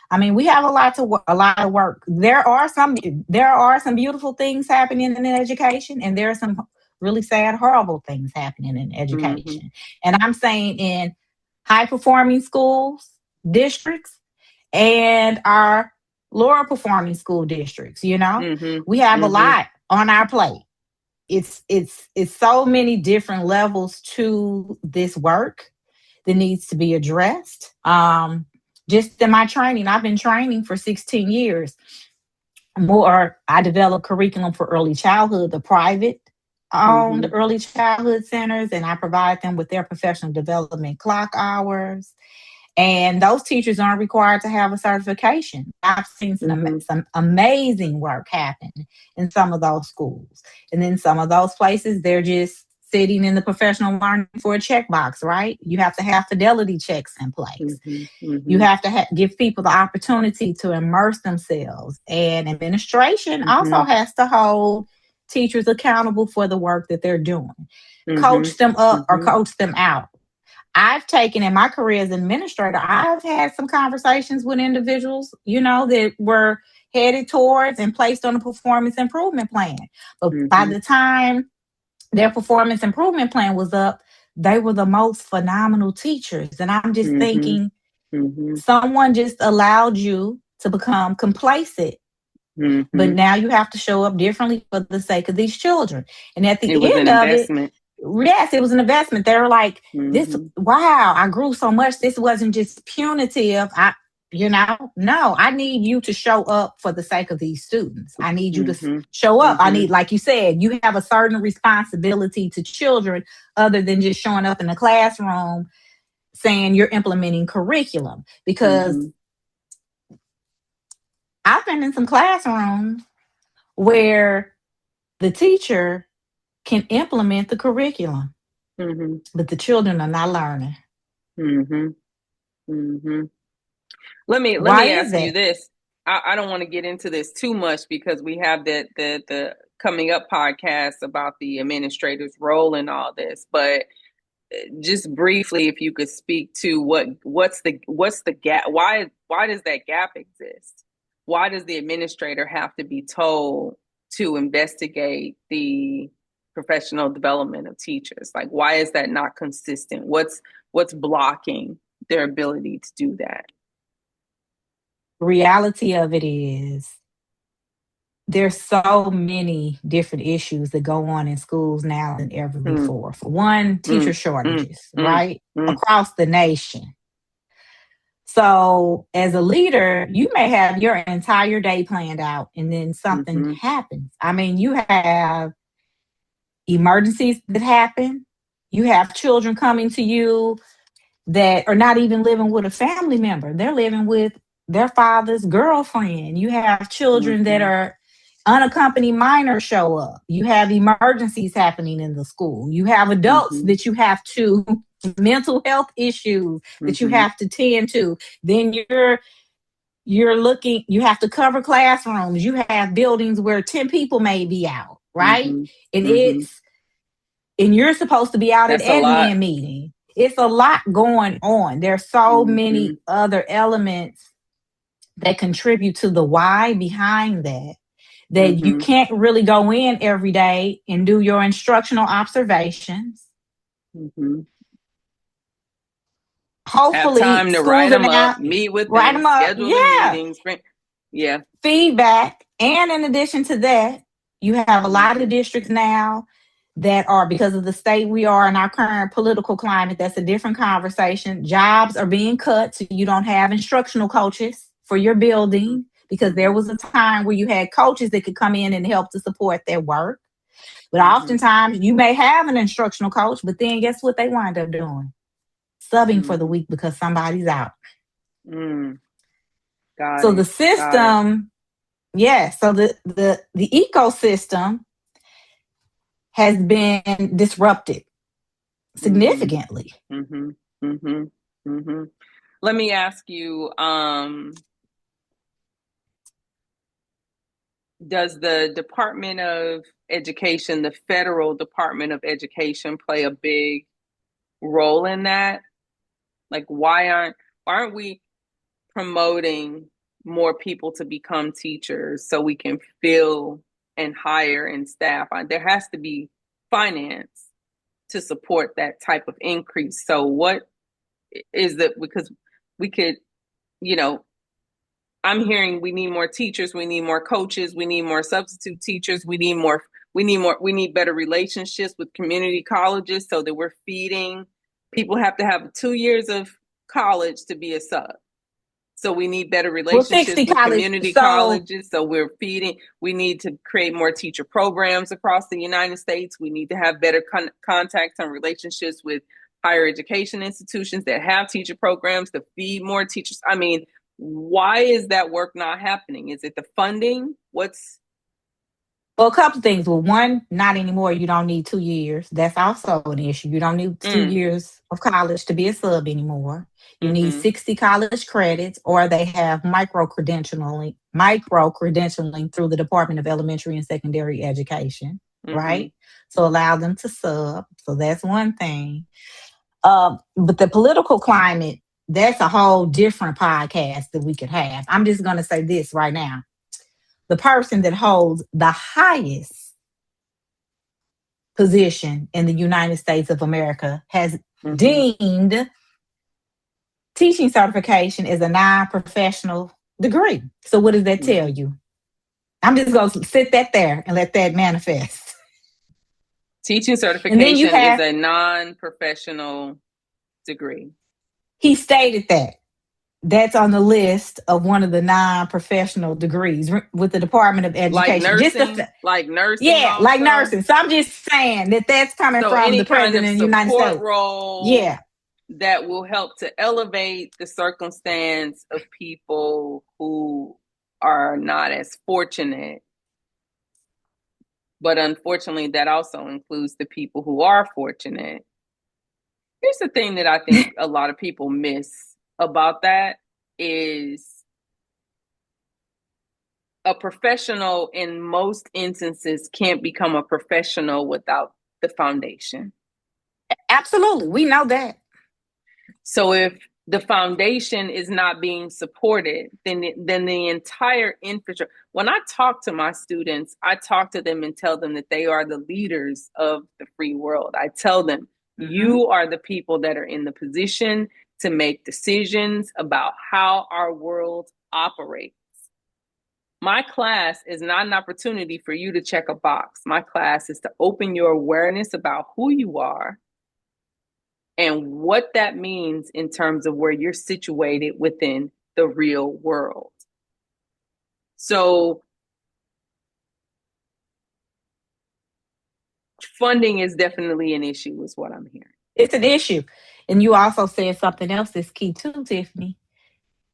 I mean, we have a lot of work. There are some beautiful things happening in education, and there are some really sad, horrible things happening in education. And I'm saying in high performing schools, districts, and our lower performing school districts. We have a lot on our plate. It's so many different levels to this work that needs to be addressed. Just in my training, I've been training for 16 years. I developed curriculum for early childhood, the private owned early childhood centers, and I provide them with their professional development clock hours. And those teachers aren't required to have a certification. I've seen some amazing work happen in some of those schools. And in some of those places, they're just sitting in the professional learning for a checkbox, right? You have to have fidelity checks in place. You have to give people the opportunity to immerse themselves. And administration also has to hold teachers accountable for the work that they're doing. Coach them up or coach them out. I've taken in my career as an administrator, I've had some conversations with individuals, that were headed towards and placed on a performance improvement plan. But by the time their performance improvement plan was up, they were the most phenomenal teachers. And I'm just thinking, someone just allowed you to become complacent. But now you have to show up differently for the sake of these children. And at the end of it, yes, it was an investment. They were like, this, wow, I grew so much. This wasn't just punitive. No, I need you to show up for the sake of these students. I need you to show up. I need, like you said, you have a certain responsibility to children other than just showing up in the classroom saying you're implementing curriculum. Because I've been in some classrooms where the teacher can implement the curriculum, but the children are not learning. Let me ask you this. I don't want to get into this too much because we have the coming up podcast about the administrator's role in all this. But just briefly, if you could speak to what's the gap? Why does that gap exist? Why does the administrator have to be told to investigate the professional development of teachers? Like, why is that not consistent? What's blocking their ability to do that? Reality of it is there's so many different issues that go on in schools now than ever before. For one, teacher shortages, right? Across the nation. So as a leader, you may have your entire day planned out and then something happens. I mean, you have emergencies that happen. You have children coming to you that are not even living with a family member. They're living with their father's girlfriend. You have children that are unaccompanied minors show up. You have emergencies happening in the school. You have adults that you have to, mental health issues that you have to tend to. Then you're looking, you have to cover classrooms. You have buildings where 10 people may be out, right? And you're supposed to be out at admin meeting. It's a lot going on. There's so many other elements that contribute to the why behind that you can't really go in every day and do your instructional observations. Hopefully, have time to write them up, meet with them, schedule the meetings, feedback. And in addition to that, you have a lot of districts now that are, because of the state we are in our current political climate, that's a different conversation. Jobs are being cut, so you don't have instructional coaches for your building, because there was a time where you had coaches that could come in and help to support their work. But oftentimes you may have an instructional coach, but then guess what they wind up doing? Subbing for the week because somebody's out. So the system, so the ecosystem has been disrupted significantly. Let me ask you, does the Department of Education, the federal Department of Education, play a big role in that? Like, why aren't we promoting more people to become teachers so we can fill and hire and staff? There has to be finance to support that type of increase. So what is that? Because we could, I'm hearing we need more teachers, we need more coaches, we need more substitute teachers, we need better relationships with community colleges so that we're feeding. People have to have 2 years of college to be a sub. So we need better relationships with community colleges. So we're feeding. We need to create more teacher programs across the United States. We need to have better contacts and relationships with higher education institutions that have teacher programs to feed more teachers. I mean, why is that work not happening? Is it the funding? Well, a couple things. Well, one, not anymore. You don't need 2 years. That's also an issue. You don't need 2 years of college to be a sub anymore. You need 60 college credits, or they have micro credentialing through the Department of Elementary and Secondary Education, right? So allow them to sub. So that's one thing. But the political climate, that's a whole different podcast that we could have. I'm just going to say this right now. The person that holds the highest position in the United States of America has deemed teaching certification as a non-professional degree. So what does that tell you? I'm just going to sit that there and let that manifest. Teaching certification is a non-professional degree. He stated that. That's on the list of one of the non-professional degrees with the Department of Education. Like nursing? Yeah, also? Like nursing. So I'm just saying that's coming from the president of the United States. Role that will help to elevate the circumstance of people who are not as fortunate. But unfortunately, that also includes the people who are fortunate. Here's the thing that I think a lot of people miss about that is a professional in most instances can't become a professional without the foundation. Absolutely. We know that. So if the foundation is not being supported, then the entire infrastructure. When I talk to my students, I talk to them and tell them that they are the leaders of the free world. I tell them, you are the people that are in the position to make decisions about how our world operates. My class is not an opportunity for you to check a box. My class is to open your awareness about who you are and what that means in terms of where you're situated within the real world. So funding is definitely an issue, is what I'm hearing. It's an issue. And you also said something else that's key too, Tiffany.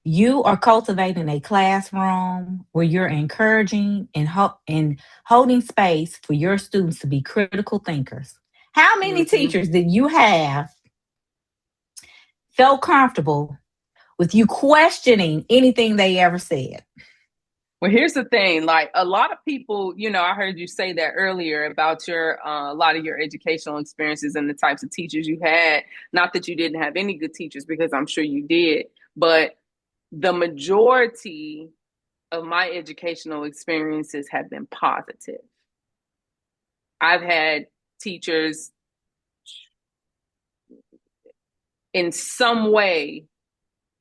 You are cultivating a classroom where you're encouraging and holding space for your students to be critical thinkers. How many teachers did you have felt comfortable with you questioning anything they ever said? Well, here's the thing. Like a lot of people, I heard you say that earlier about a lot of your educational experiences and the types of teachers you had. Not that you didn't have any good teachers, because I'm sure you did, but the majority of my educational experiences have been positive. I've had teachers in some way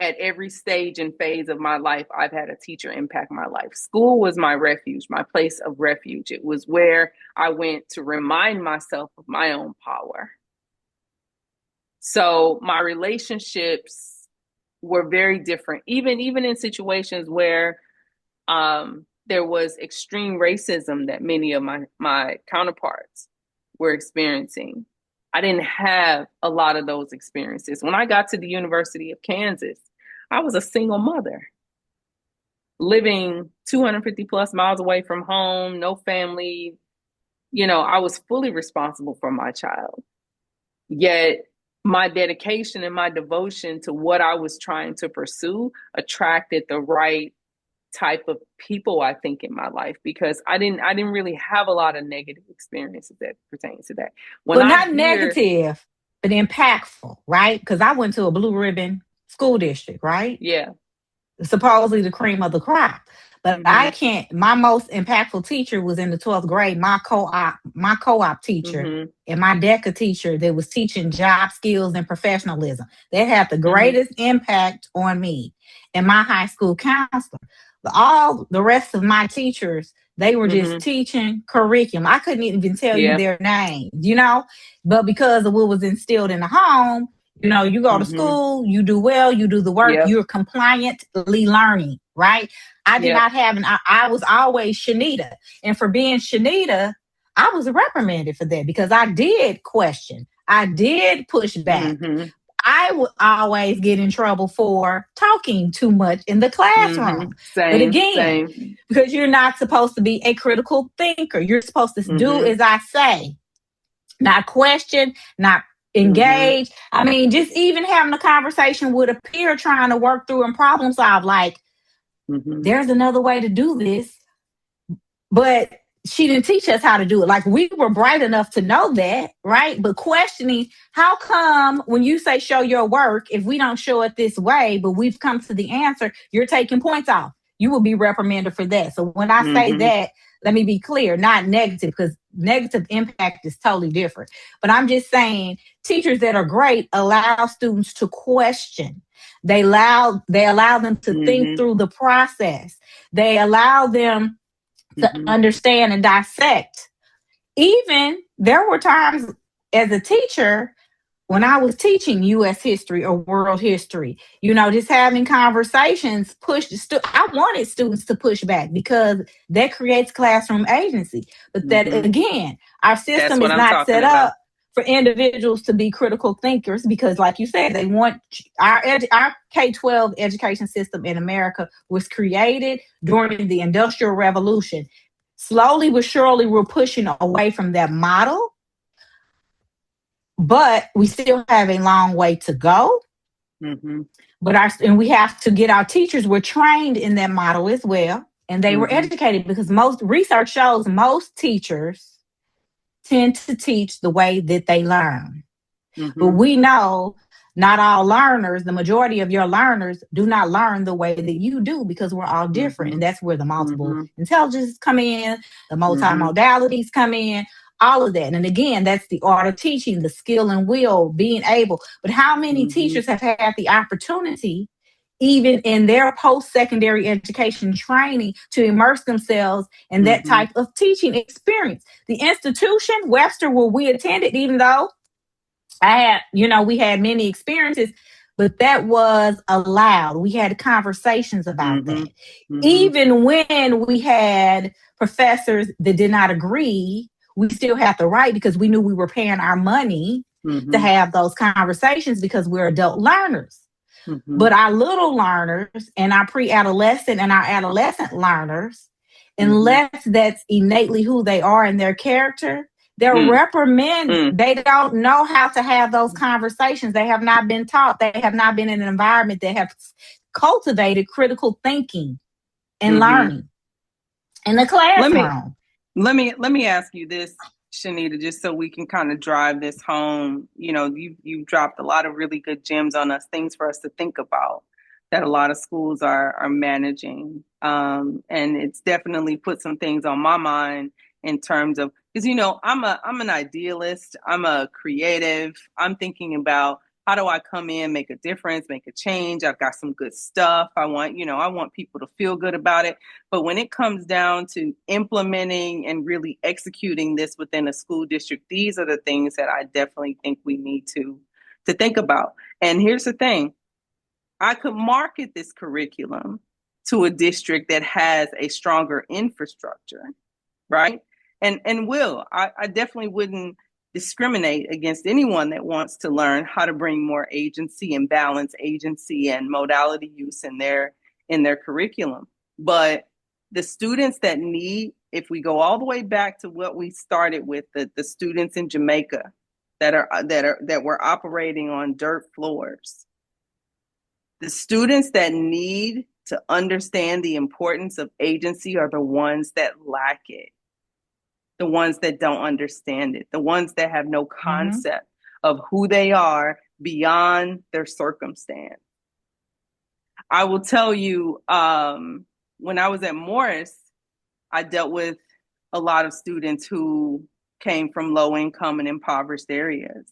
at every stage and phase of my life. I've had a teacher impact my life. School was my refuge, my place of refuge. It was where I went to remind myself of my own power. So my relationships were very different, even in situations where there was extreme racism that many of my counterparts were experiencing. I didn't have a lot of those experiences. When I got to the University of Kansas, I was a single mother living 250 plus miles away from home, no family. I was fully responsible for my child. Yet my dedication and my devotion to what I was trying to pursue attracted the right type of people, I think, in my life, because I didn't really have a lot of negative experiences that pertain to that. Negative, but impactful, right? Because I went to a blue ribbon school district, right? Yeah. Supposedly the cream of the crop. But my most impactful teacher was in the 12th grade, my co-op teacher and my DECA teacher that was teaching job skills and professionalism. They had the greatest impact on me. And my high school counselor. All the rest of my teachers, they were just teaching curriculum. I couldn't even tell you their names, but because of what was instilled in the home, you go to school, you do well, you do the work, you're compliantly learning, right? I did not have I was always Shinita. And for being Shinita, I was reprimanded for that because I did question. I did push back. I would always get in trouble for talking too much in the classroom. But again, because you're not supposed to be a critical thinker, you're supposed to do as I say, not question, not engage. I mean, just even having a conversation with a peer trying to work through and problem solve, like, there's another way to do this. But she didn't teach us how to do it. Like, we were bright enough to know that, right? But questioning, how come when you say show your work, if we don't show it this way, but we've come to the answer, you're taking points off. You will be reprimanded for that. So when I say that, let me be clear, not negative, because negative impact is totally different. But I'm just saying, teachers that are great allow students to question. They allow them to think through the process. They allow them to understand and dissect. Even there were times as a teacher when I was teaching U.S. history or world history, just having conversations, I wanted students to push back because that creates classroom agency. But that, again, our system is not set up for individuals to be critical thinkers because, like you said, they want our K-12 education system in America was created during the Industrial Revolution. Slowly but surely, we're pushing away from that model. But we still have a long way to go. But we have to get our teachers were trained in that model as well. And they were educated because most research shows most teachers tend to teach the way that they learn. But we know not all learners, the majority of your learners do not learn the way that you do because we're all different. And that's where the multiple intelligences come in, the multimodalities come in. All of that. And again, that's the art of teaching, the skill and will, being able. But how many teachers have had the opportunity, even in their post-secondary education training, to immerse themselves in that type of teaching experience? The institution, Webster, where we attended, even though we had many experiences, but that was allowed. We had conversations about that. Even when we had professors that did not agree, we still had the right because we knew we were paying our money to have those conversations because we're adult learners. But our little learners and our pre-adolescent and our adolescent learners, unless that's innately who they are and their character, they're reprimanded. They don't know how to have those conversations. They have not been taught. They have not been in an environment that have cultivated critical thinking and learning in the classroom. Let me ask you this, Shinita, just so we can kind of drive this home. You've dropped a lot of really good gems on us, things for us to think about that a lot of schools are managing. And it's definitely put some things on my mind in terms of, because, I'm an idealist. I'm a creative. I'm thinking about, how do I come in, make a difference, make a change? I've got some good stuff. I want people to feel good about it. But when it comes down to implementing and really executing this within a school district, these are the things that I definitely think we need to think about. And here's the thing. I could market this curriculum to a district that has a stronger infrastructure, right? And I definitely wouldn't discriminate against anyone that wants to learn how to bring more agency and balance agency and modality use in their curriculum. But the students that need, if we go all the way back to what we started with, the students in Jamaica that were operating on dirt floors, the students that need to understand the importance of agency are the ones that lack it. The ones that don't understand it, the ones that have no concept of who they are beyond their circumstance. I will tell you, when I was at Morris, I dealt with a lot of students who came from low income and impoverished areas,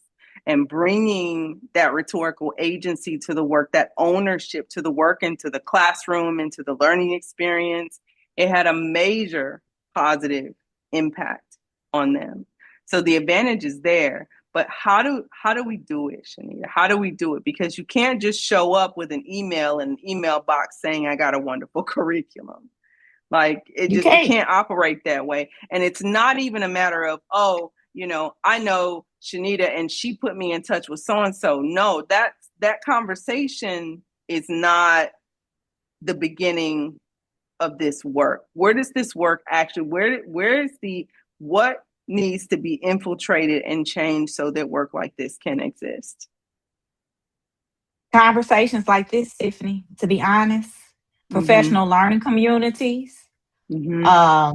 and bringing that rhetorical agency to the work, that ownership to the work, into the classroom, into the learning experience, it had a major positive impact on them. So the advantage is there, but how do we do it, Shinita? How do we do it? Because you can't just show up with an email and an email box saying, I got a wonderful curriculum. Like, it can't operate that way. And it's not even a matter of, I know Shinita, and she put me in touch with so-and-so. No, that conversation is not the beginning of this work. Where does this work actually, where is what needs to be infiltrated and changed so that work like this can exist? Conversations like this, Tiffany, to be honest, professional learning communities, because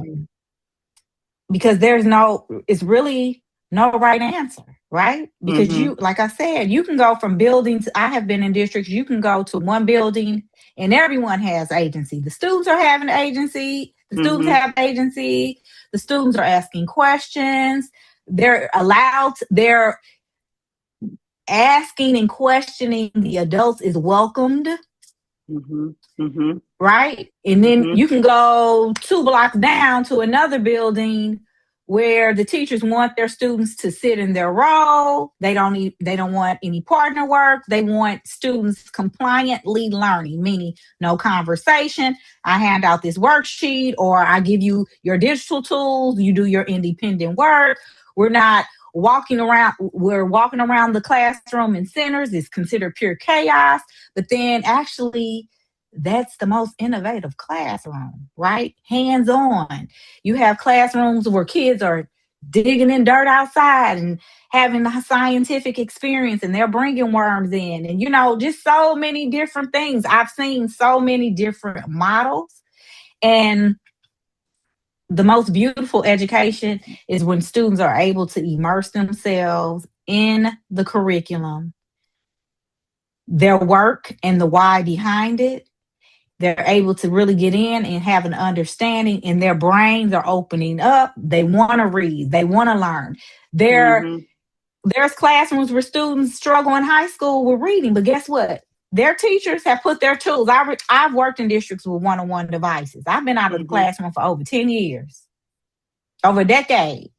it's really no right answer, right? Because you, like I said, you can go from buildings. I have been in districts. You can go to one building and everyone has agency. The students are having agency. The students have agency. The students are asking questions. They're asking and questioning the adults is welcomed. Right? And then you can go 2 blocks down to another building where the teachers want their students to sit in their role. They don't want any partner work. They want students compliantly learning, meaning no conversation. I hand out this worksheet, or I give you your digital tools. You do your independent work. We're walking around the classroom in centers. It's considered pure chaos. But then actually, that's the most innovative classroom, right? Hands-on. You have classrooms where kids are digging in dirt outside and having a scientific experience, and they're bringing worms in, and just so many different things. I've seen so many different models, and the most beautiful education is when students are able to immerse themselves in the curriculum, their work, and the why behind it. They're able to really get in and have an understanding, and their brains are opening up. They want to read. They want to learn. There's classrooms where students struggle in high school with reading, but guess what? Their teachers have put their tools. I've worked in districts with one-on-one devices. I've been out of the classroom for over 10 years, over a decade.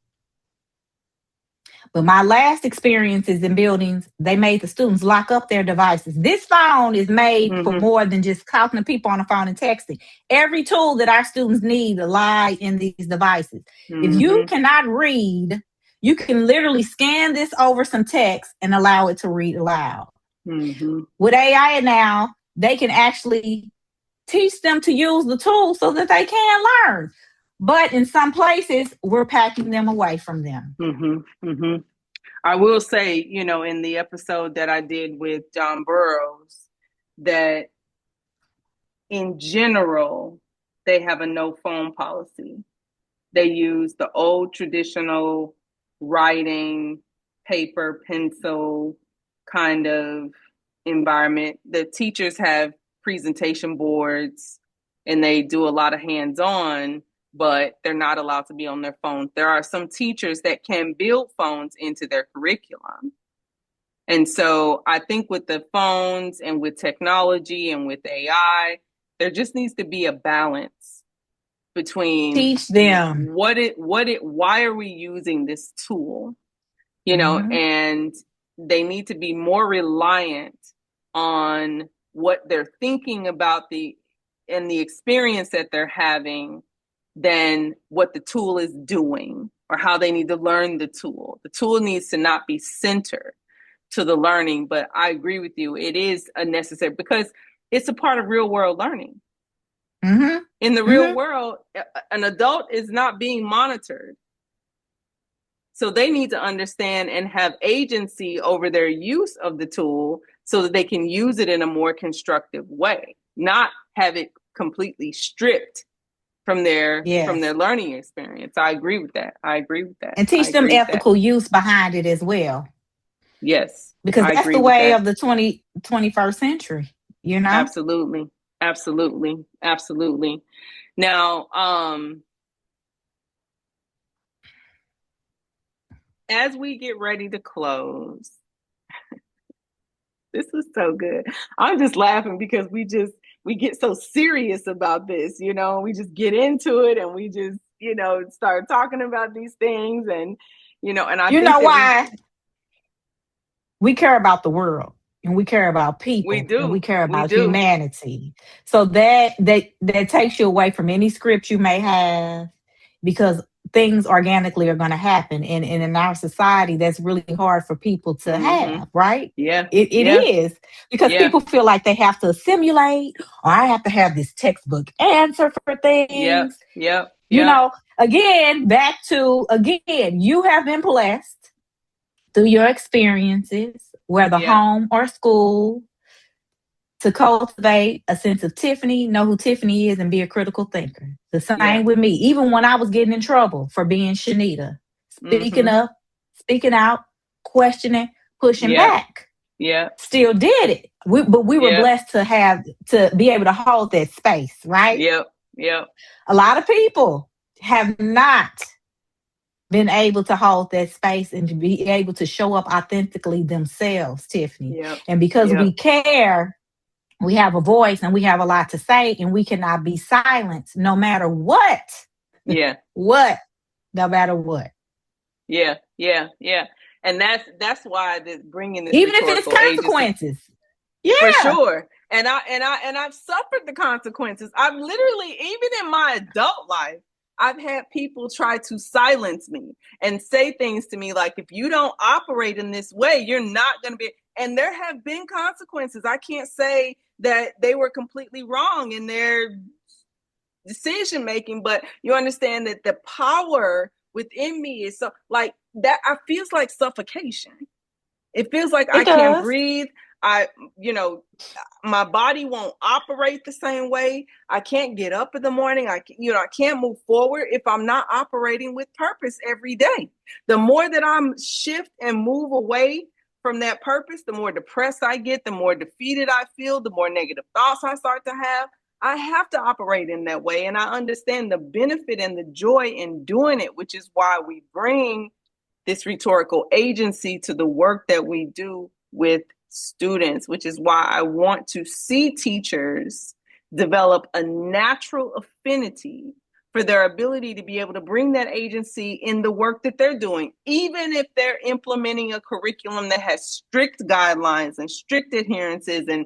But my last experiences in buildings, they made the students lock up their devices. This phone is made for more than just talking to people on the phone and texting. Every tool that our students need lie in these devices. If you cannot read, you can literally scan this over some text and allow it to read aloud. With AI now, they can actually teach them to use the tool so that they can learn. But in some places, we're packing them away from them. I will say, in the episode that I did with John Burroughs, that in general, they have a no phone policy. They use the old traditional writing, paper, pencil kind of environment. The teachers have presentation boards and they do a lot of hands-on, but they're not allowed to be on their phones. There are some teachers that can build phones into their curriculum. And so I think with the phones and with technology and with AI, there just needs to be a balance between teach them why are we using this tool, and they need to be more reliant on what they're thinking about and the experience that they're having than what the tool is doing or how they need to learn the tool. The tool needs to not be centered to the learning, but I agree with you. It is a necessary because it's a part of real world learning. In the real world, an adult is not being monitored. So they need to understand and have agency over their use of the tool so that they can use it in a more constructive way, not have it completely stripped from their learning experience. I agree with that. And teach them ethical use behind it as well. Yes. Because that's the way of the 21st century, Absolutely. Now, as we get ready to close, this was so good. I'm just laughing because we get so serious about this, we just get into it and we just, start talking about these things and, and I think why we care about the world and we care about people. We do. And we care about humanity. So that takes you away from any script you may have, because things organically are going to happen. And in our society, that's really hard for people to have, right? Yeah. It is, because people feel like they have to assimilate, or I have to have this textbook answer for things. You know, again, you have been blessed through your experiences, whether home or school, to cultivate a sense of Tiffany, know who Tiffany is, and be a critical thinker. The same with me. Even when I was getting in trouble for being Shinita, speaking up, speaking out, questioning, pushing back. Still did it. But we were blessed to be able to hold that space, right? A lot of people have not been able to hold that space and to be able to show up authentically themselves, Tiffany. And because we care, we have a voice and we have a lot to say, and we cannot be silenced no matter what. No matter what. And that's why bringing this, even if it's consequences. For sure. And I've suffered the consequences. I've literally, even in my adult life, I've had people try to silence me and say things to me like, if you don't operate in this way, you're not going to be. And there have been consequences. I can't say that they were completely wrong in their decision making, but you understand that the power within me is so like that. I feels like suffocation. It feels like I can't breathe. My body won't operate the same way. I can't get up in the morning. I can't move forward if I'm not operating with purpose every day. The more that I'm shift and move away from that purpose, the more depressed I get, the more defeated I feel, the more negative thoughts I start to have. I have to operate in that way. And I understand the benefit and the joy in doing it, which is why we bring this rhetorical agency to the work that we do with students, which is why I want to see teachers develop a natural affinity for their ability to be able to bring that agency in the work that they're doing, even if they're implementing a curriculum that has strict guidelines and strict adherences, and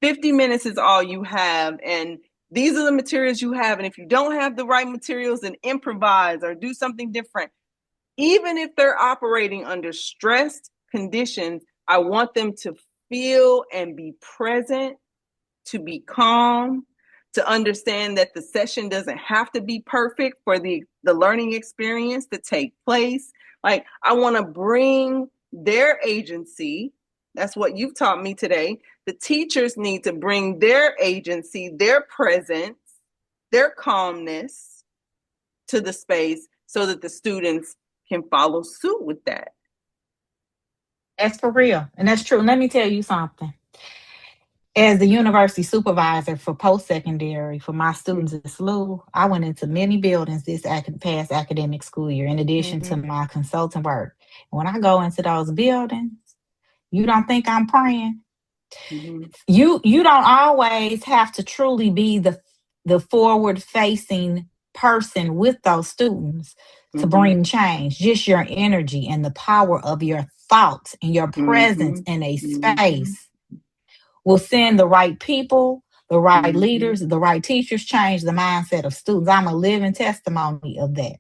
50 minutes is all you have, and these are the materials you have, and if you don't have the right materials, then improvise or do something different. Even if they're operating under stressed conditions, I want them to feel and be present, to be calm, to understand that the session doesn't have to be perfect for the learning experience to take place. Like, I want to bring their agency. That's what you've taught me today. The teachers need to bring their agency, their presence, their calmness to the space so that the students can follow suit with that. That's for real. And that's true. Let me tell you something. As the university supervisor for post-secondary for my students at SLU, I went into many buildings this past academic school year, in addition to my consulting work. When I go into those buildings, you don't think I'm praying? You don't always have to truly be the forward-facing person with those students to bring change. Just your energy and the power of your thoughts and your presence in a space will send the right people, the right leaders, the right teachers, change the mindset of students. I'm a living testimony of that.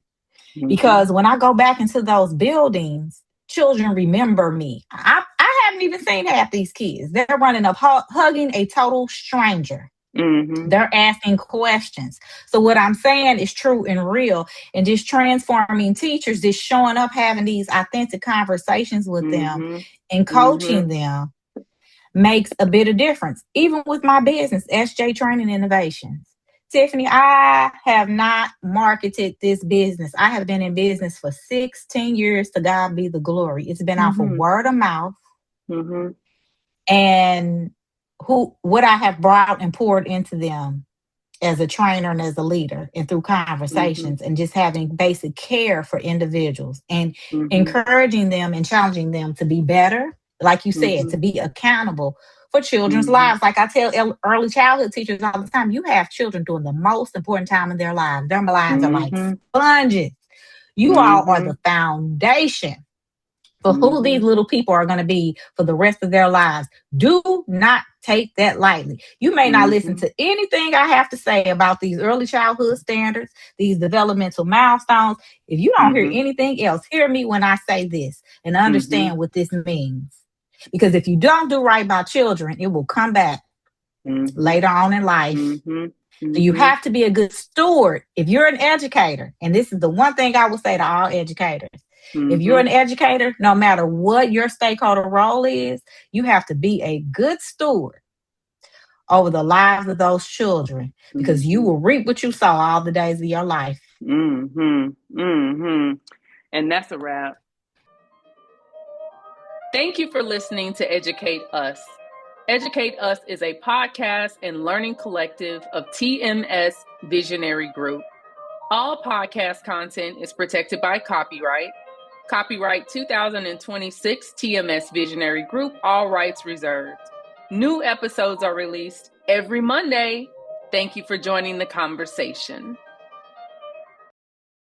Because when I go back into those buildings, children remember me. I haven't even seen half these kids. They're running up, hugging a total stranger. They're asking questions. So what I'm saying is true and real. And just transforming teachers, just showing up, having these authentic conversations with them and coaching them makes a bit of difference. Even with my business, SJ Training Innovations. Tiffany, I have not marketed this business. I have been in business for 16 years. To God be the glory. It's been off of word of mouth. And what I have brought and poured into them as a trainer and as a leader, and through conversations and just having basic care for individuals and encouraging them and challenging them to be better. Like you said, to be accountable for children's lives. Like I tell early childhood teachers all the time, you have children during the most important time in their lives. Their lives are like sponges. You all are the foundation for who these little people are going to be for the rest of their lives. Do not take that lightly. You may not listen to anything I have to say about these early childhood standards, these developmental milestones. If you don't hear anything else, hear me when I say this and understand what this means. Because if you don't do right by children, it will come back later on in life. So you have to be a good steward. If you're an educator, and this is the one thing I would say to all educators, if you're an educator, no matter what your stakeholder role is, you have to be a good steward over the lives of those children, because you will reap what you sow all the days of your life. And that's a wrap. Thank you for listening to Educate Us. Educate Us is a podcast and learning collective of TMS Visionary Group. All podcast content is protected by copyright. Copyright 2026 TMS Visionary Group, all rights reserved. New episodes are released every Monday. Thank you for joining the conversation.